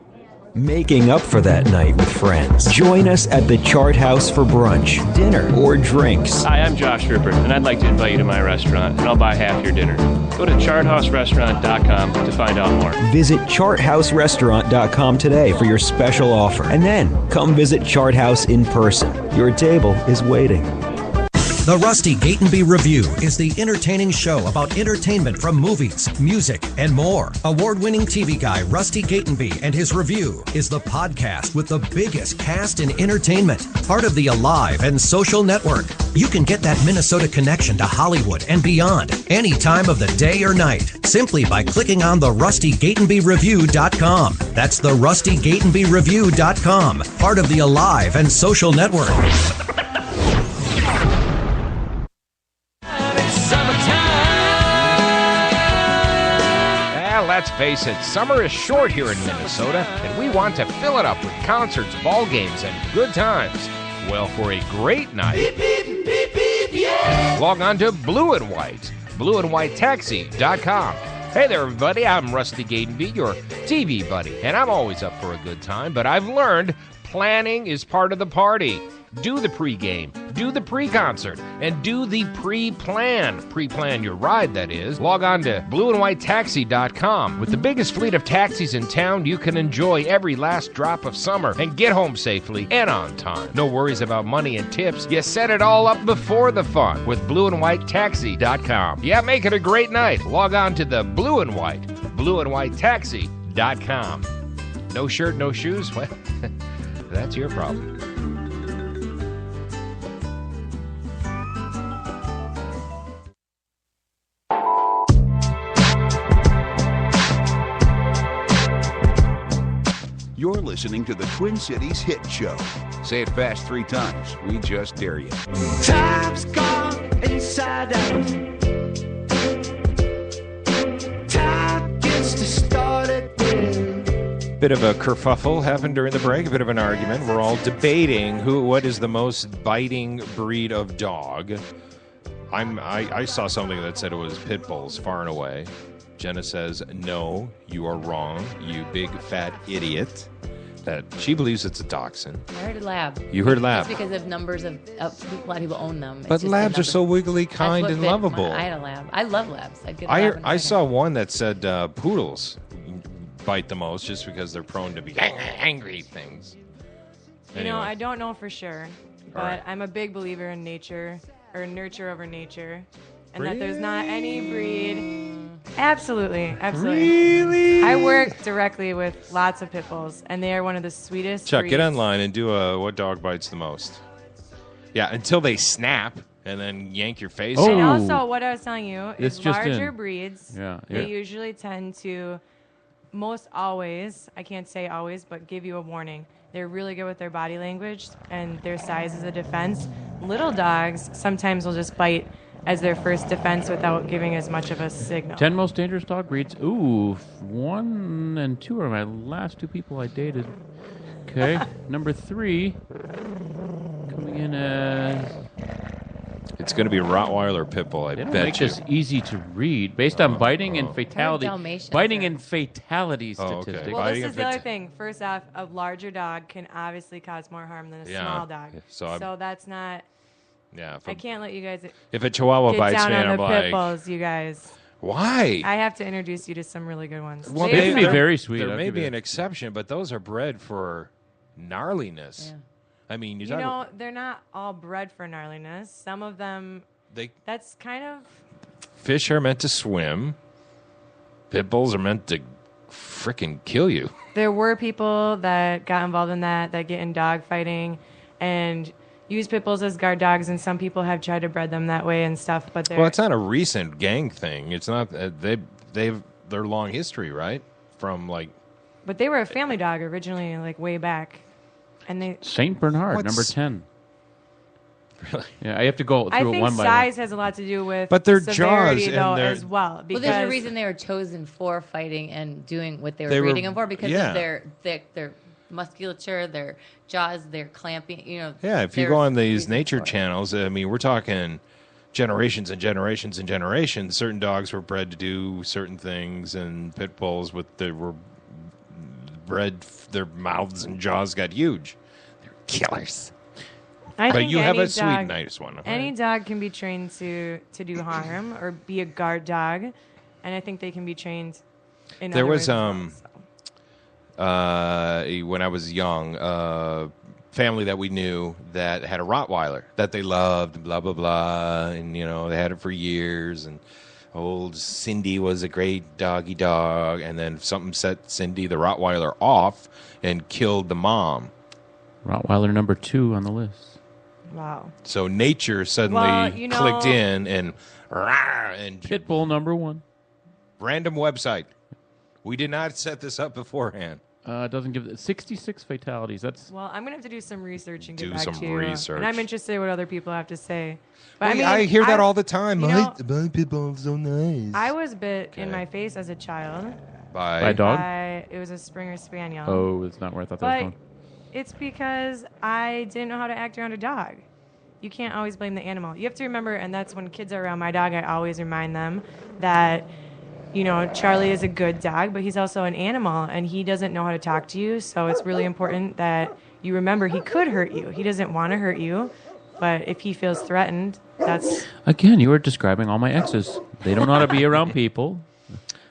making up for that night with friends. Join us at the Chart House for brunch, dinner, or drinks. Hi, I'm Josh Rupert, and I'd like to invite you to my restaurant, and I'll buy half your dinner. Go to charthouserestaurant.com to find out more. Visit charthouserestaurant.com today for your special offer. And then come visit Chart House in person. Your table is waiting. The Rusty Gatenby Review is the entertaining show about entertainment from movies, music, and more. Award-winning TV guy Rusty Gatenby and his review is the podcast with the biggest cast in entertainment. Part of the Alive and Social Network. You can get that Minnesota connection to Hollywood and beyond any time of the day or night simply by clicking on the RustyGatenbyReview.com. That's the RustyGatenbyReview.com. Part of the Alive and Social Network. Let's face it, summer is short here in Minnesota, and we want to fill it up with concerts, ball games, and good times. Well, for a great night, log on to Blue and White, blueandwhitetaxi.com. Hey there, everybody, I'm Rusty Gatenby, your TV buddy, and I'm always up for a good time, but I've learned planning is part of the party. Do the pregame, do the pre-concert, and do the pre-plan. Pre-plan your ride, that is. Log on to blueandwhitetaxi.com. With the biggest fleet of taxis in town, you can enjoy every last drop of summer and get home safely and on time. No worries about money and tips. You set it all up before the fun with blueandwhitetaxi.com. Yeah, make it a great night. Log on to the Blue and White, blueandwhitetaxi.com. No shirt, no shoes? Well, that's your problem. You're listening to the Twin Cities Hit Show. Say it fast 3 times. We just dare you. Time's gone inside out. Time gets to start again. Bit of a kerfuffle happened during the break, a bit of an argument. We're all debating what is the most biting breed of dog. I saw something that said it was pit bulls, far and away. Jenna says, no, you are wrong, you big fat idiot. That she believes it's a dachshund. I heard a lab. You heard lab. Just because of numbers of a lot of people own them. It's but just labs are so wiggly, kind, and lovable. I had a lab. I love labs. I saw one that said poodles bite the most just because they're prone to be angry things. You know, I don't know for sure, but right. I'm a big believer in nature, or nurture over nature, and that there's not any breed. Absolutely. Really? I work directly with lots of pit bulls, and they are one of the sweetest Chuck, breeds. get online and do what dog bites the most. Yeah, until they snap and then yank your face. And also, what I was telling you is just larger in. breeds, Yeah. they usually tend to, most always, I can't say always, but give you a warning. They're really good with their body language, and their size is a defense. Little dogs sometimes will just bite as their first defense without giving as much of a signal. 10 most dangerous dog breeds. Ooh, 1 and 2 are my last 2 people I dated. Okay, number 3 coming in as... It's going to be Rottweiler Pitbull, I They don't bet make you. this easy to read based on biting and fatality. Dalmatians Biting are- and fatality statistics. Well, this is the other thing. First off, a larger dog can obviously cause more harm than a small dog. Yeah, so that's not... Yeah, I can't let you guys if a Chihuahua get bites down me, on I'm the like, pit bulls, you guys. Why? I have to introduce you to some really good ones. Well, They can be they're- very sweet. There I'll may give be you an exception, but those are bred for gnarliness. Yeah. I mean, You know, they're not all bred for gnarliness. Some of them, that's kind of... Fish are meant to swim. Pit bulls are meant to frickin' kill you. There were people that got involved in that get in dog fighting and use pit bulls as guard dogs, and some people have tried to bred them that way and stuff, but they're... Well, it's not a recent gang thing. It's not... they've their long history, right? From, like... But they were a family dog originally, like, way back. And they... St. Bernard, number 10. Really? Yeah, I have to go through I it think one by size has a lot to do with But their severity, jaws and though, their- as well. Well, Because there's a reason they were chosen for fighting and doing what they were They were- breeding them for, because yeah. of their musculature, their jaws, their clamping. You know. Yeah, if you there's go on these reasons nature for it. channels, I mean, we're talking generations and generations and generations. Certain dogs were bred to do certain things, and pit bulls were their mouths and jaws got huge. They're killers. I But think you have any a sweet, dog- nice one. Any dog can be trained to do harm or be a guard dog, and I think they can be trained in There other was ways as well, when I was young, family that we knew that had a Rottweiler that they loved, blah blah blah, and they had it for years. And old Cindy was a great doggy dog, and then something set Cindy the Rottweiler off and killed the mom. Rottweiler number 2 on the list. Wow. So nature suddenly clicked in and Pitbull number 1. Random website. We did not set this up beforehand. It doesn't give 66 fatalities. That's Well, I'm gonna have to do some research and get Do back some to you. research. And I'm interested in what other people have to say. But Well, I hear that all the time. you know, My people are so nice. I was bit in my face as a child. By a dog? It was a Springer Spaniel. Oh, it's not where I thought that was But going. it's because I didn't know how to act around a dog. You can't always blame the animal. You have to remember, and that's when kids are around my dog, I always remind them that, Charlie is a good dog, but he's also an animal, and he doesn't know how to talk to you. So it's really important that you remember he could hurt you. He doesn't want to hurt you, but if he feels threatened, that's... Again, you were describing all my exes. They don't know how to be around people.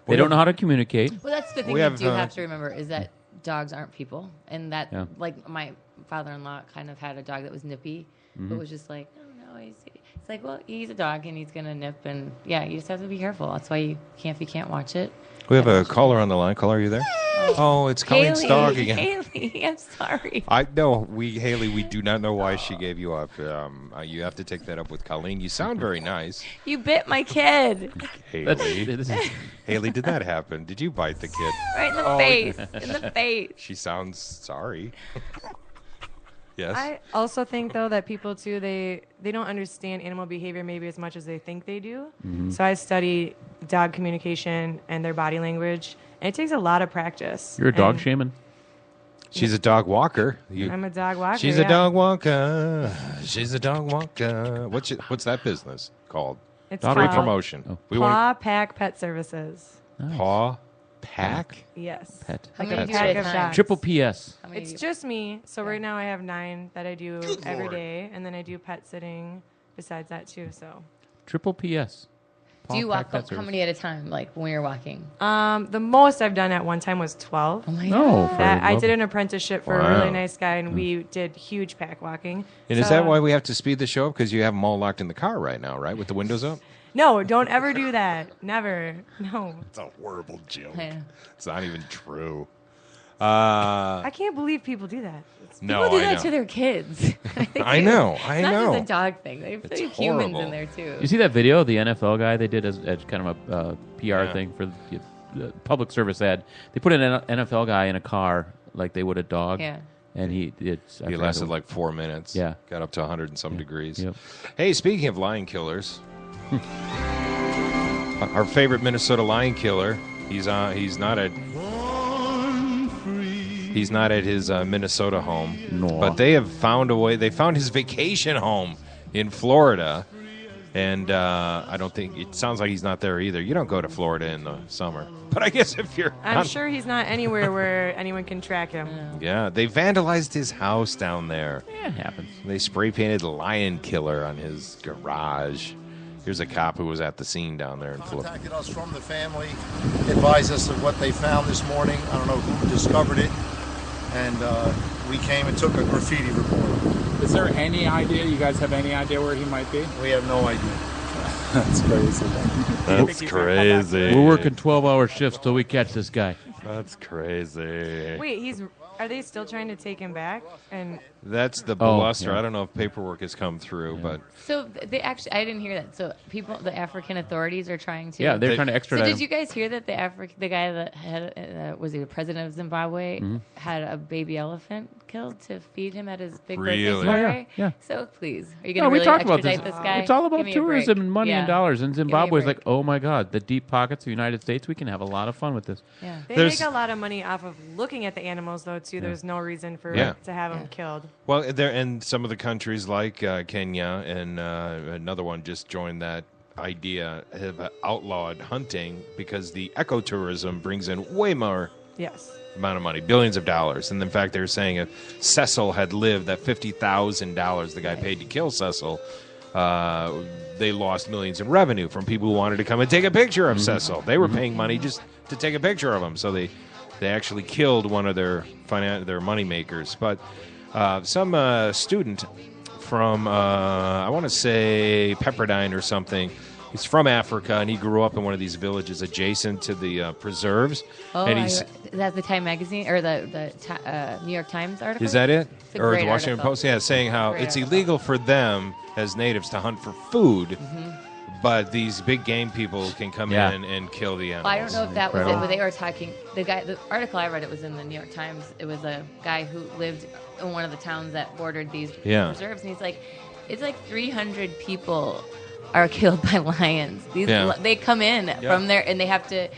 They don't know how to communicate. Well, that's the thing you do have to remember is that dogs aren't people. And that, like, my father-in-law kind of had a dog that was nippy, but was just like, no, it's like, well, he's a dog and he's going to nip. And, yeah, you just have to be careful. That's why if you can't watch it. We have a caller on the line. Caller, are you there? Oh, it's Colleen's Haley, dog again. Haley, I'm sorry. Haley, we do not know why she gave you up. You have to take that up with Colleen. You sound very nice. You bit my kid. Haley, Haley, did that happen? Did you bite the kid? Right in the face. In the face. She sounds sorry. Yes. I also think, though, that people, too, they don't understand animal behavior maybe as much as they think they do. Mhm. So I study dog communication and their body language, and it takes a lot of practice. You're a dog And shaman? She's a dog walker. I'm a dog walker, She's yeah. a dog walker. She's a dog walker. What's that business called? It's Free called promotion. We Paw Pack Pet Services. Paw Pack? Yes. Pet. Like How a many pack do you of have? dogs. Triple PS. It's just me. So right now I have 9 that I do every Lord. day, and then I do pet sitting besides that, too. So Triple PS. Do you Paw walk Pack Pet how Service. many at a time, like when you're walking? the most I've done at one time was 12. Oh, my No, God. for I love- did an apprenticeship for a Wow. really nice guy, and we did huge pack walking. And is So- that why we have to speed the show up? Because you have them all locked in the car right now, right? With the windows up? No, don't ever do that. Never. No. It's a horrible joke. Yeah. It's not even true. I can't believe people do that. No, People do I that know. to their kids. I know. It's I not know. just a dog thing. They put It's humans horrible. in there, too. You see that video of the NFL guy they did as kind of a PR Yeah. thing for the public service ad? They put an NFL guy in a car like they would a dog. Yeah. And he lasted like 4 minutes. Yeah. Got up to 100 and some degrees. Yep. Hey, speaking of lion killers, our favorite Minnesota lion killer, he's not at his Minnesota home. No. But they have found a way. They found his vacation home in Florida. And I don't think it sounds like he's not there either. You don't go to Florida in the summer. But I guess if you're I'm sure he's not anywhere where anyone can track him. Yeah, they vandalized his house down there. Yeah, it happens. They spray painted "Lion Killer" on his garage. Here's a cop who was at the scene down there in Florida. Contacted us from the family, advised us of what they found this morning. I don't know who discovered it, and we came and took a graffiti report. Is there any idea? You guys have any idea where he might be? We have no idea. That's crazy. That's crazy. We're working 12-hour shifts till we catch this guy. That's crazy. Wait, are they still trying to take him back? And That's the Oh, bluster. yeah. I don't know if paperwork has come through, but So they actually, I didn't hear that. So the African authorities are trying to. Yeah, they're trying to extradite So him. did you guys hear that the guy that had was he the president of Zimbabwe Mhm. had a baby elephant killed to feed him at his big Really? birthday Oh, yeah, party? yeah. So please, are you No, going to we really talked about extradite this. this guy? It's all about Give me a break. tourism and money and Yeah. dollars. And Give me a Zimbabwe's break. like, oh my God, the deep pockets of the United States, we can have a lot of fun with this. Yeah. they There's- make a lot of money off of looking at the animals, though, too. There's no reason for Yeah. to have them killed. well, there and some of the countries like Kenya and another one just joined that idea have outlawed hunting because the ecotourism brings in way more Yes. Amount of money, billions of dollars. And in fact, they were saying if Cecil had lived, that $50,000 the guy paid to kill Cecil, they lost millions in revenue from people who wanted to come and take a picture of Cecil. They were paying money just to take a picture of him. So they actually killed one of their money makers. But some student from, I want to say Pepperdine or something, he's from Africa, and he grew up in one of these villages adjacent to the preserves. Oh, and is that the Time Magazine or the New York Times article? Is that it? It's a Or great the Washington article. Post? Yeah, saying how Great it's article. illegal for them as natives to hunt for food, but these big game people can come in and kill the animals. I don't know if that was it, but they were talking. The article I read, it was in the New York Times. It was a guy who lived in one of the towns that bordered these preserves, and he's like, it's like 300 people are killed by lions. They come in from there, and they have to.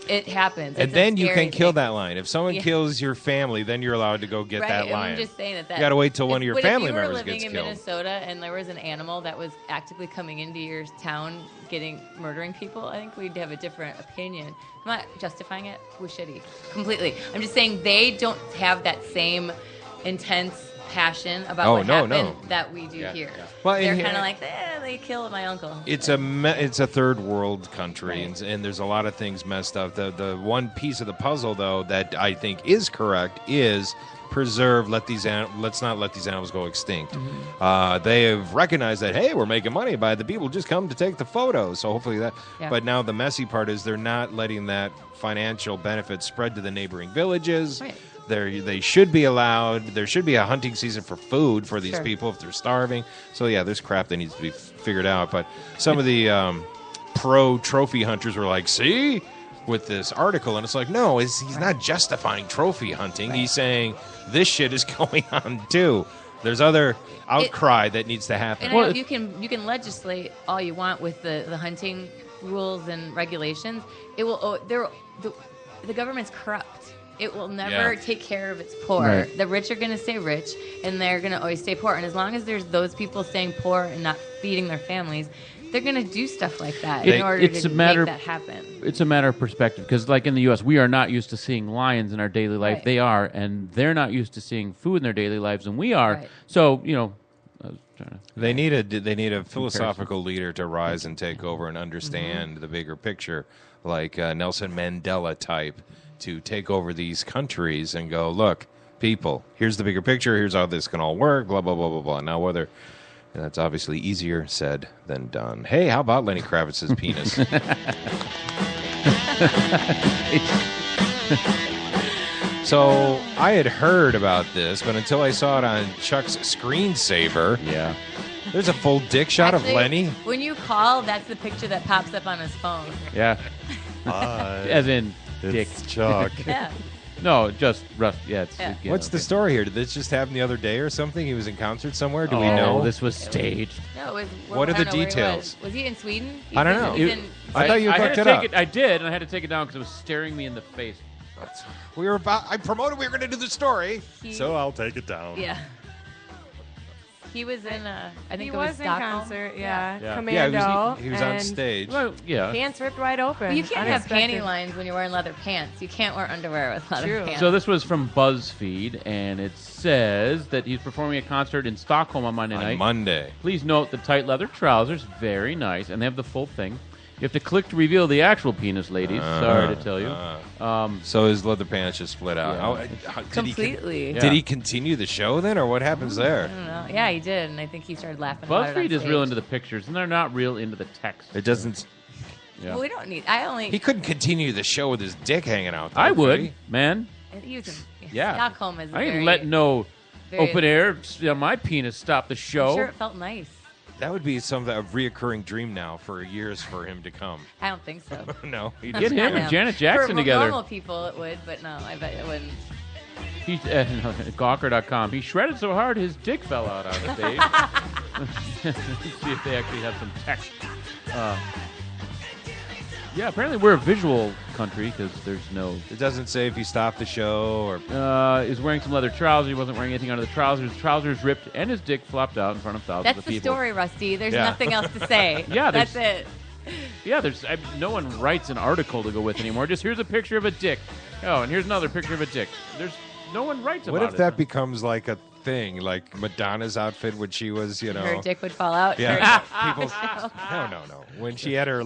It happens. And It's a then you scary can kill thing. that lion. If someone kills your family, then you're allowed to go get that and lion. I'm just saying that you got to wait till one of your family if members you were gets living in killed. Minnesota and there was an animal that was actively coming into your town, murdering people, I think we'd have a different opinion. I'm not justifying it. It was shitty, completely. I'm just saying they don't have that same intense passion about what happened that we do here. Well, they're and kind of like, they killed my uncle. It's a third world country, and there's a lot of things messed up. The one piece of the puzzle, though, that I think is correct is preserve. Let's not let these animals go extinct. They have recognized that, hey, we're making money by the people just come to take the photos. So hopefully that. Yeah. But now the messy part is they're not letting that financial benefit spread to the neighboring villages. Right. They should be allowed. There should be a hunting season for food for these people if they're starving. So yeah, there's crap that needs to be figured out. But some of the pro trophy hunters were like, "See," with this article, and it's like, no, he's not justifying trophy hunting. He's saying this shit is going on too. There's other outcry that needs to happen. And I know you can legislate all you want with the hunting rules and regulations. It will. The government's corrupt. It will never take care of its poor. Right. The rich are going to stay rich, and they're going to always stay poor. And as long as there's those people staying poor and not feeding their families, they're going to do stuff like that in order to make that happen. It's a matter of perspective, because like in the U.S., we are not used to seeing lions in our daily life. Right. They are, and they're not used to seeing food in their daily lives, and we are. Right. So, you know, I was trying to... They need a philosophical leader to rise and take over and understand the bigger picture, like Nelson Mandela type, to take over these countries and go, look, people, here's the bigger picture, here's how this can all work, blah, blah, blah, blah, blah. Now, whether that's obviously easier said than done. Hey, how about Lenny Kravitz's penis? So I had heard about this, but until I saw it on Chuck's screensaver, there's a full dick shot Actually, of Lenny. When you call, that's the picture that pops up on his phone. Yeah. Hi. As in It's dick. Chuck. Yeah. No, just Russ. Yeah. What's the story here? Did this just happen the other day or something? He was in concert somewhere? Do we Oh, know? this was staged. No, it was, What are I the don't know where he details? Was he in Sweden? I don't know. I thought you I had looked to it take up. it. I did, and I had to take it down because it was staring me in the face. I promoted we were going to do the story. So I'll take it down. Yeah. He was in, I think He it was was in Stockholm. concert, Yeah, Commando. he was on and stage. Well, yeah. Pants ripped wide open. But you can't have Unexpected. panty lines when you're wearing leather pants. You can't wear underwear with leather True. pants. So this was from BuzzFeed, and it says that he's performing a concert in Stockholm on Monday night. Monday. Please note the tight leather trousers, very nice, and they have the full thing. You have to click to reveal the actual penis, ladies. Sorry to tell you. So his leather pants just split out. Yeah. Completely. Did he continue the show then, or what happens there? I don't know. Yeah, he did, and I think he started laughing about it on BuzzFeed is real stage. into the pictures, and they're not real into the text. It doesn't. Yeah. Well, we don't need. He couldn't continue the show with his dick hanging out. Though, I could would, he? man. Yeah. Stockholm is. I ain't very, letting no very- open air my penis stop the show. I'm sure it felt nice. That would be a reoccurring dream now for years for him to come. I don't think so. No, he Get him Not and him. Janet Jackson For together. normal people, it would, but no, I bet it wouldn't. He, Gawker.com. He shredded so hard his dick fell out on the stage. Let's see if they actually have some text. Yeah, apparently we're a visual country because there's no... It doesn't say if he stopped the show or... He's wearing some leather trousers. He wasn't wearing anything under the trousers. Trousers ripped and his dick flopped out in front of thousands That's of the people. story, Rusty. There's Yeah. nothing else to say. Yeah, That's it. Yeah, no one writes an article to go with anymore. Just here's a picture of a dick. Oh, and here's another picture of a dick. No one writes about it. What if that becomes like a thing, like Madonna's outfit when she was, Her dick would fall out. Yeah. No. When she had her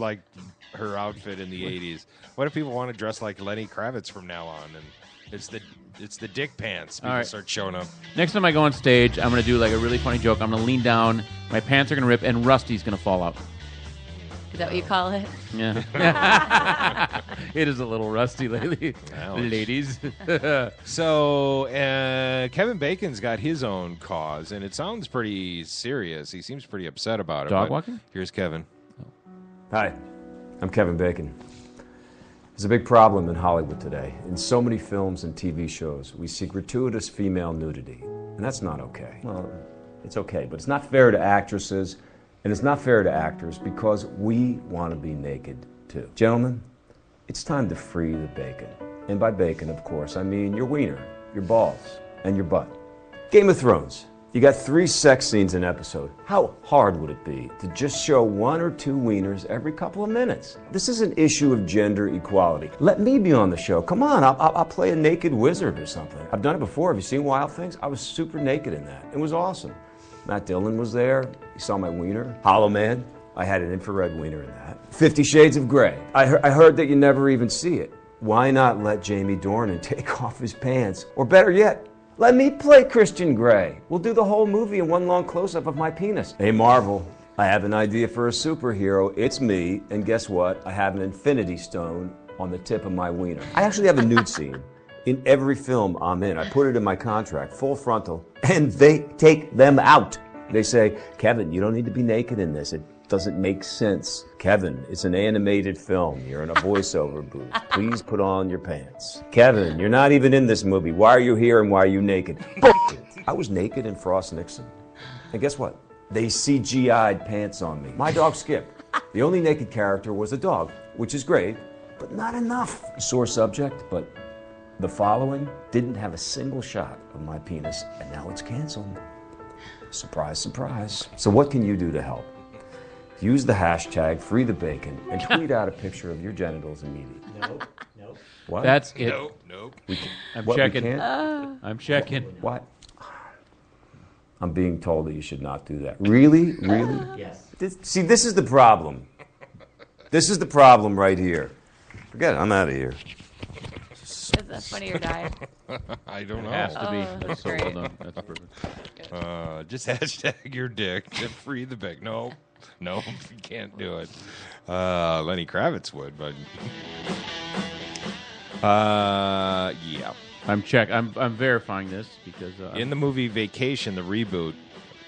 outfit in the 80s. What if people want to dress like Lenny Kravitz from now on? And it's the dick pants. People start showing up. Next time I go on stage, I'm going to do like a really funny joke. I'm going to lean down, my pants are going to rip, and Rusty's going to fall out. Is that what you call it? Yeah. It is a little rusty lately, ladies. So Kevin Bacon's got his own cause, and it sounds pretty serious. He seems pretty upset about it. Dog walking? Here's Kevin. Hi, I'm Kevin Bacon. There's a big problem in Hollywood today. In so many films and TV shows, we see gratuitous female nudity, and that's not okay. Well, it's okay, but it's not fair to actresses, and it's not fair to actors because we want to be naked too. Gentlemen, it's time to free the bacon. And by bacon, of course, I mean your wiener, your balls, and your butt. Game of Thrones. You got 3 sex scenes an episode. How hard would it be to just show 1 or 2 wieners every couple of minutes? This is an issue of gender equality. Let me be on the show. Come on, I'll play a naked wizard or something. I've done it before. Have you seen Wild Things? I was super naked in that. It was awesome. Matt Dillon was there. He saw my wiener. Hollow Man. I had an infrared wiener in that. 50 Shades of Grey. I heard that you never even see it. Why not let Jamie Dornan take off his pants? Or better yet, let me play Christian Grey. We'll do the whole movie in one long close-up of my penis. Hey, Marvel, I have an idea for a superhero. It's me, and guess what? I have an infinity stone on the tip of my wiener. I actually have a nude scene in every film I'm in. I put it in my contract, full frontal, and they take them out. They say, Kevin, you don't need to be naked in this. It doesn't make sense. Kevin, it's an animated film. You're in a voiceover booth. Please put on your pants. Kevin, you're not even in this movie. Why are you here and why are you naked? I was naked in Frost Nixon. And guess what? They CGI'd pants on me. My dog Skip. The only naked character was a dog, which is great, but not enough. Sore subject, but the following didn't have a single shot of my penis, and now it's canceled. Surprise, surprise. So what can you do to help? Use the hashtag #FreeTheBacon and tweet out a picture of your genitals immediately. Nope. What? That's it. Nope. I'm checking. I'm checking. What? I'm being told that you should not do that. Really? Really? Yes. See, this is the problem. This is the problem right here. Forget it. I'm out of here. Is that funny or die? I don't know. It has to be. That's so well great. done. That's perfect. Just hashtag your dick to free the bacon. No, you can't do it. Lenny Kravitz would, but yeah. I'm verifying this because in the movie Vacation, the reboot,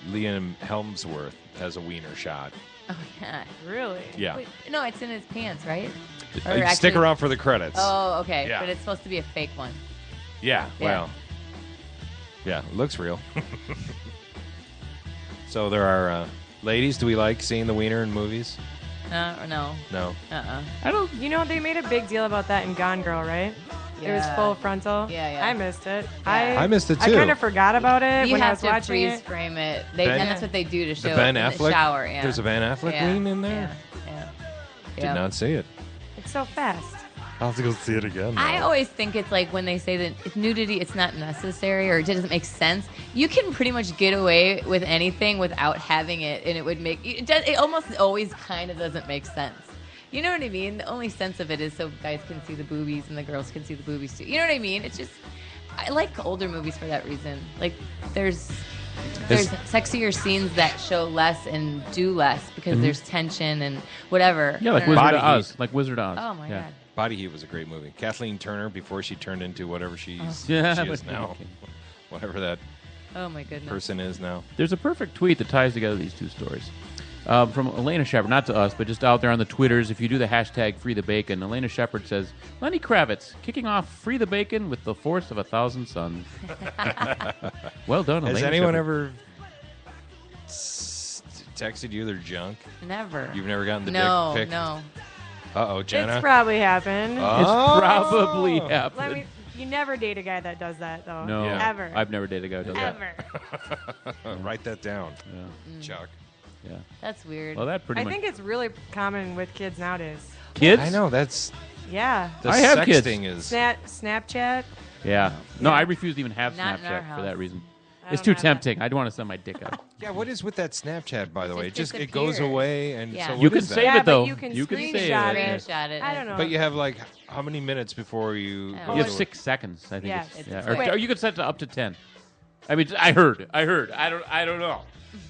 Liam Hemsworth has a wiener shot. Oh, yeah. Really? Yeah. Wait, no, it's in his pants, right? Or Stick actually- around for the credits. Oh, okay. Yeah. But it's supposed to be a fake one. Yeah, well, yeah, it looks real. So there are ladies. Do we like seeing the wiener in movies? No. No. I don't. You know, they made a big deal about that in Gone Girl, right? It was Yeah. full frontal. Yeah. I missed it. I missed it I too. kind of forgot about it You when I have was to watching freeze it. frame it. Ben- And that's what they do to show The Ben it in Affleck. the shower. Yeah. There's a Ben Affleck Yeah. ween in there. Yeah. Did not see it. It's so fast. I'll have to go see it again. I always think it's like when they say that if nudity, it's not necessary or it doesn't make sense. You can pretty much get away with anything without having it, and it would make it almost always kind of doesn't make sense. You know what I mean? The only sense of it is so guys can see the boobies and the girls can see the boobies too. You know what I mean? It's just I like older movies for that reason. Like there's sexier scenes that show less and do less because there's tension and whatever. Yeah, like I don't Wizard know. of Oz. Like Wizard of Oz. Oh my god. Body Heat was a great movie. Kathleen Turner before she turned into whatever she is now, whatever that Oh my goodness. person is now. There's a perfect tweet that ties together these two stories. From Elena Shepard, not to us, but just out there on the Twitters. If you do the hashtag #FreeTheBacon, Elena Shepard says, Lenny Kravitz kicking off Free the Bacon with the force of 1,000 suns. Well done, Elena Has anyone Shepard. ever texted you their junk? Never. You've never gotten the No, dick pic? no. Uh-oh, Jenna. It's probably happened. Oh. It's probably happened. Let me. You never date a guy that does that, though. No, Ever. I've never dated a guy who does Ever. Write that down, Chuck. Yeah. That's weird. Well, that pretty I much. think it's really common with kids nowadays. Kids? I know that's. Yeah. The I have kids. sexting is. Snapchat. Yeah. No, I refuse to even have Not in our Snapchat for house. that reason. I It's don't too have that. tempting. I'd want to send my dick out. Yeah, what is with that Snapchat, by the way? It just it goes disappears. away, and Yeah. so what You can is that? save Yeah, it though. but you can save screenshot it. Screenshot it. I don't know. But you have like how many minutes before you? Oh, go You have to- 6 seconds, I think. Yeah, it's, it's or, quick. or you could set it up to 10. I mean, I heard. I don't know.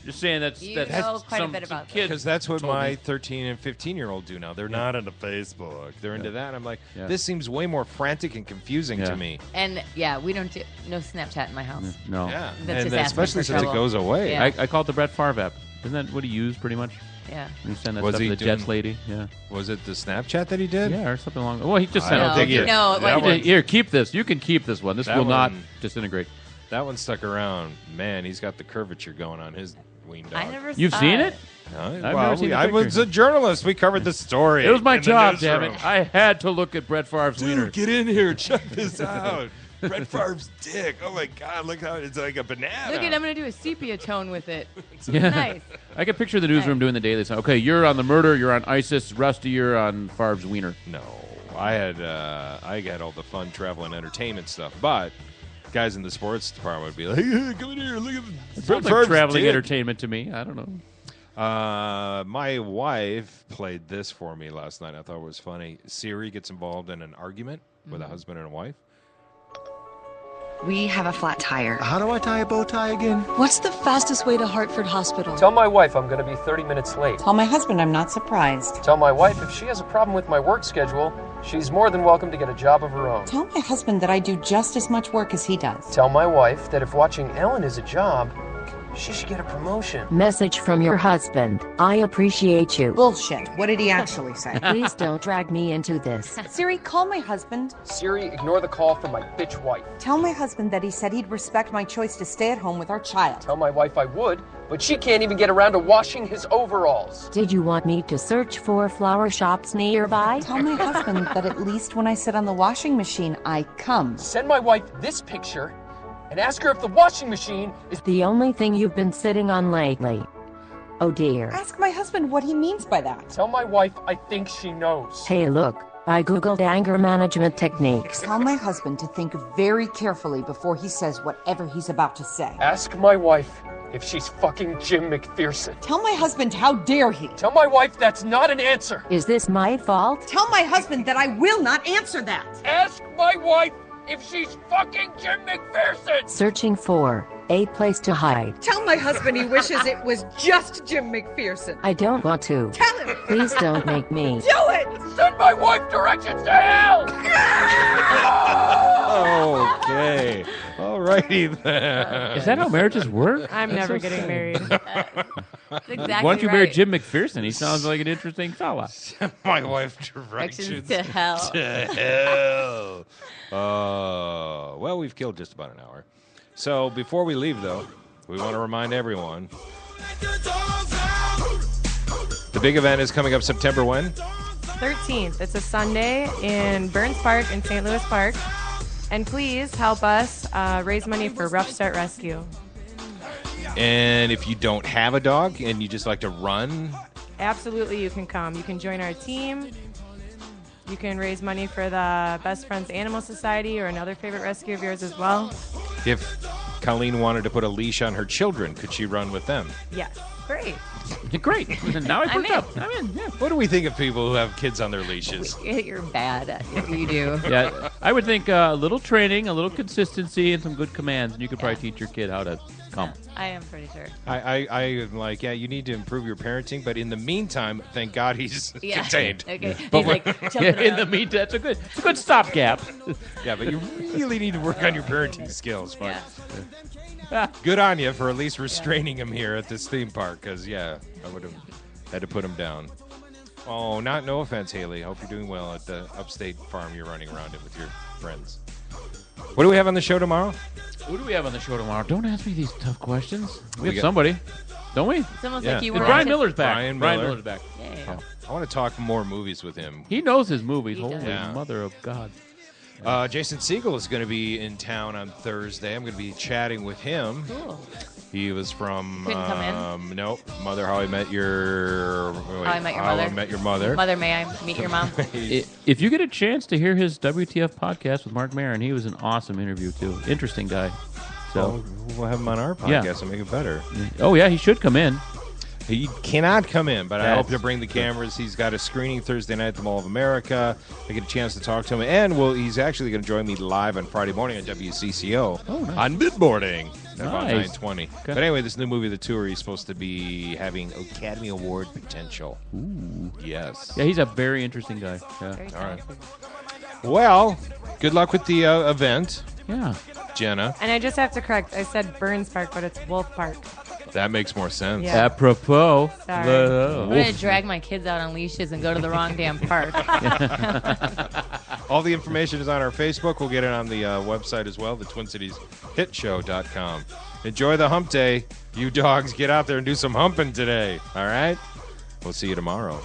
Just saying that's You that's know quite a some, bit some about that. kids Because that's what told my me. 13 and 15-year-old do now. They're not into Facebook. They're into that. I'm like, Yeah. this seems way more frantic and confusing Yeah. to me. And yeah, we don't do no Snapchat in my house. No. Yeah, That's and just asking especially for since it trouble. goes away. Yeah. I call it the Brett Favre app. Isn't that what he used pretty much? Yeah. You send that Was stuff he to the doing- Jets lady. Yeah. Was it the Snapchat that he did? Yeah, or something along. Well, he just I sent don't it. think Here, it- No, that like- one- here, keep this. You can keep this one. This That will not one- disintegrate. That one stuck around. Man, he's got the curvature going on his ween dog. I never You've saw seen it. it? Well, never seen the I was picture. a journalist. We covered the story. It was my in the job, damn newsroom. it. I had to look at Brett Favre's wiener. Dude, get in here. Check this out. Brett Favre's dick. Oh, my God. Look how it's like a banana. Look at I'm gonna do a sepia tone with it. Yeah. Nice. I can picture the newsroom doing the daily. So, okay, you're on the murder. You're on ISIS. Rusty, you're on Favre's wiener. No. I had all the fun travel and entertainment stuff, but guys in the sports department would be like, hey, come in here. Look at It Brett sounds like Favre's traveling dick. entertainment to me. I don't know. My wife played this for me last night. I thought it was funny. Siri gets involved in an argument with a husband and a wife. We have a flat tire. How do I tie a bow tie again? What's the fastest way to Hartford Hospital? Tell my wife I'm going to be 30 minutes late. Tell my husband I'm not surprised. Tell my wife if she has a problem with my work schedule, she's more than welcome to get a job of her own. Tell my husband that I do just as much work as he does. Tell my wife that if watching Ellen is a job, she should get a promotion. Message from your husband. I appreciate you. Bullshit. What did he actually say? Please don't drag me into this. Siri, call my husband. Siri, ignore the call from my bitch wife. Tell my husband that he said he'd respect my choice to stay at home with our child. Tell my wife I would, but she can't even get around to washing his overalls. Did you want me to search for flower shops nearby? Tell my husband that at least when I sit on the washing machine, I come. Send my wife this picture and ask her if the washing machine is The only thing you've been sitting on lately. Oh dear. Ask my husband what he means by that. Tell my wife I think she knows. Hey look, I googled anger management techniques. Tell my husband to think very carefully before he says whatever he's about to say. Ask my wife if she's fucking Jim McPherson. Tell my husband how dare he. Tell my wife that's not an answer. Is this my fault? Tell my husband that I will not answer that. Ask my wife if she's fucking Jim McPherson. Searching for a place to hide. Tell my husband he wishes it was just Jim McPherson. I don't want to. Tell him. Please don't make me. Do it. Send my wife directions to hell. Okay. All righty then. Is that how marriages work? I'm That's never so getting sad. married. That's exactly Why don't you marry right. Jim McPherson? He sounds like an interesting fella. My wife directions to hell. To hell. Well, we've killed just about an hour. So before we leave, though, we want to remind everyone the big event is coming up September when? 13th. It's a Sunday in Burns Park in St. Louis Park. And please help us raise money for Rough Start Rescue. And if you don't have a dog and you just like to run, Absolutely, you can come. You can join our team. You can raise money for the Best Friends Animal Society or another favorite rescue of yours as well. if Colleen wanted to put a leash on her children, could she run with them? Yes. Great. Great. Now I I'm perked in. up. I'm in. Yeah. What do we think of people who have kids on their leashes? You're bad at it. You do. Yeah, I would think a little training, a little consistency, and some good commands, and you could probably teach your kid how to come. I am pretty sure. I am like, yeah, you need to improve your parenting, but in the meantime, thank God he's Yeah. contained. Okay. But He's like jumping in the around. meantime, it's a good stopgap. Yeah, but you really need to work on your parenting skills. But Yeah. good on you for at least restraining him here at this theme park, because, yeah, I would have had to put him down. Oh, no offense, Haley. Hope you're doing well at the upstate farm you're running around it with your friends. What do we have on the show tomorrow? Who do we have on the show tomorrow? Don't ask me these tough questions. We We have got- somebody, don't we? It's almost like you And were. Brian Miller's back. Brian Brian Miller. Miller's back. Yay. Oh. I want to talk more movies with him. He knows his movies. He Holy does. Yeah. mother of God. Jason Segel is going to be in town on Thursday. I'm going to be chatting with him. Cool. He was from Couldn't come in? Nope, Mother How I Met Your How I Met Your Mother. How I Met Your Mother. Mother, may I meet your mom? If you get a chance to hear his WTF podcast with Mark Maron, he was an awesome interview too. Interesting guy. So we'll have him on our podcast and make it better. Oh yeah, he should come in. He cannot come in, but I hope to bring the cameras. He's got a screening Thursday night at the Mall of America. I get a chance to talk to him, and he's actually going to join me live on Friday morning on WCCO on mid-morning at about 9:20. Okay. But anyway, this new movie, The Tour, he's supposed to be having Academy Award potential. Ooh. Yes. Yeah, he's a very interesting guy. Yeah. All right. Well, good luck with the event. Yeah. Jenna. And I just have to correct. I said Burns Park, but it's Wolf Park. That makes more sense. Yeah. Apropos. Sorry. I'm going to drag my kids out on leashes and go to the wrong damn park. All the information is on our Facebook. We'll get it on the website as well, the TwinCitiesHitShow.com. Enjoy the hump day. You dogs, get out there and do some humping today. All right? We'll see you tomorrow.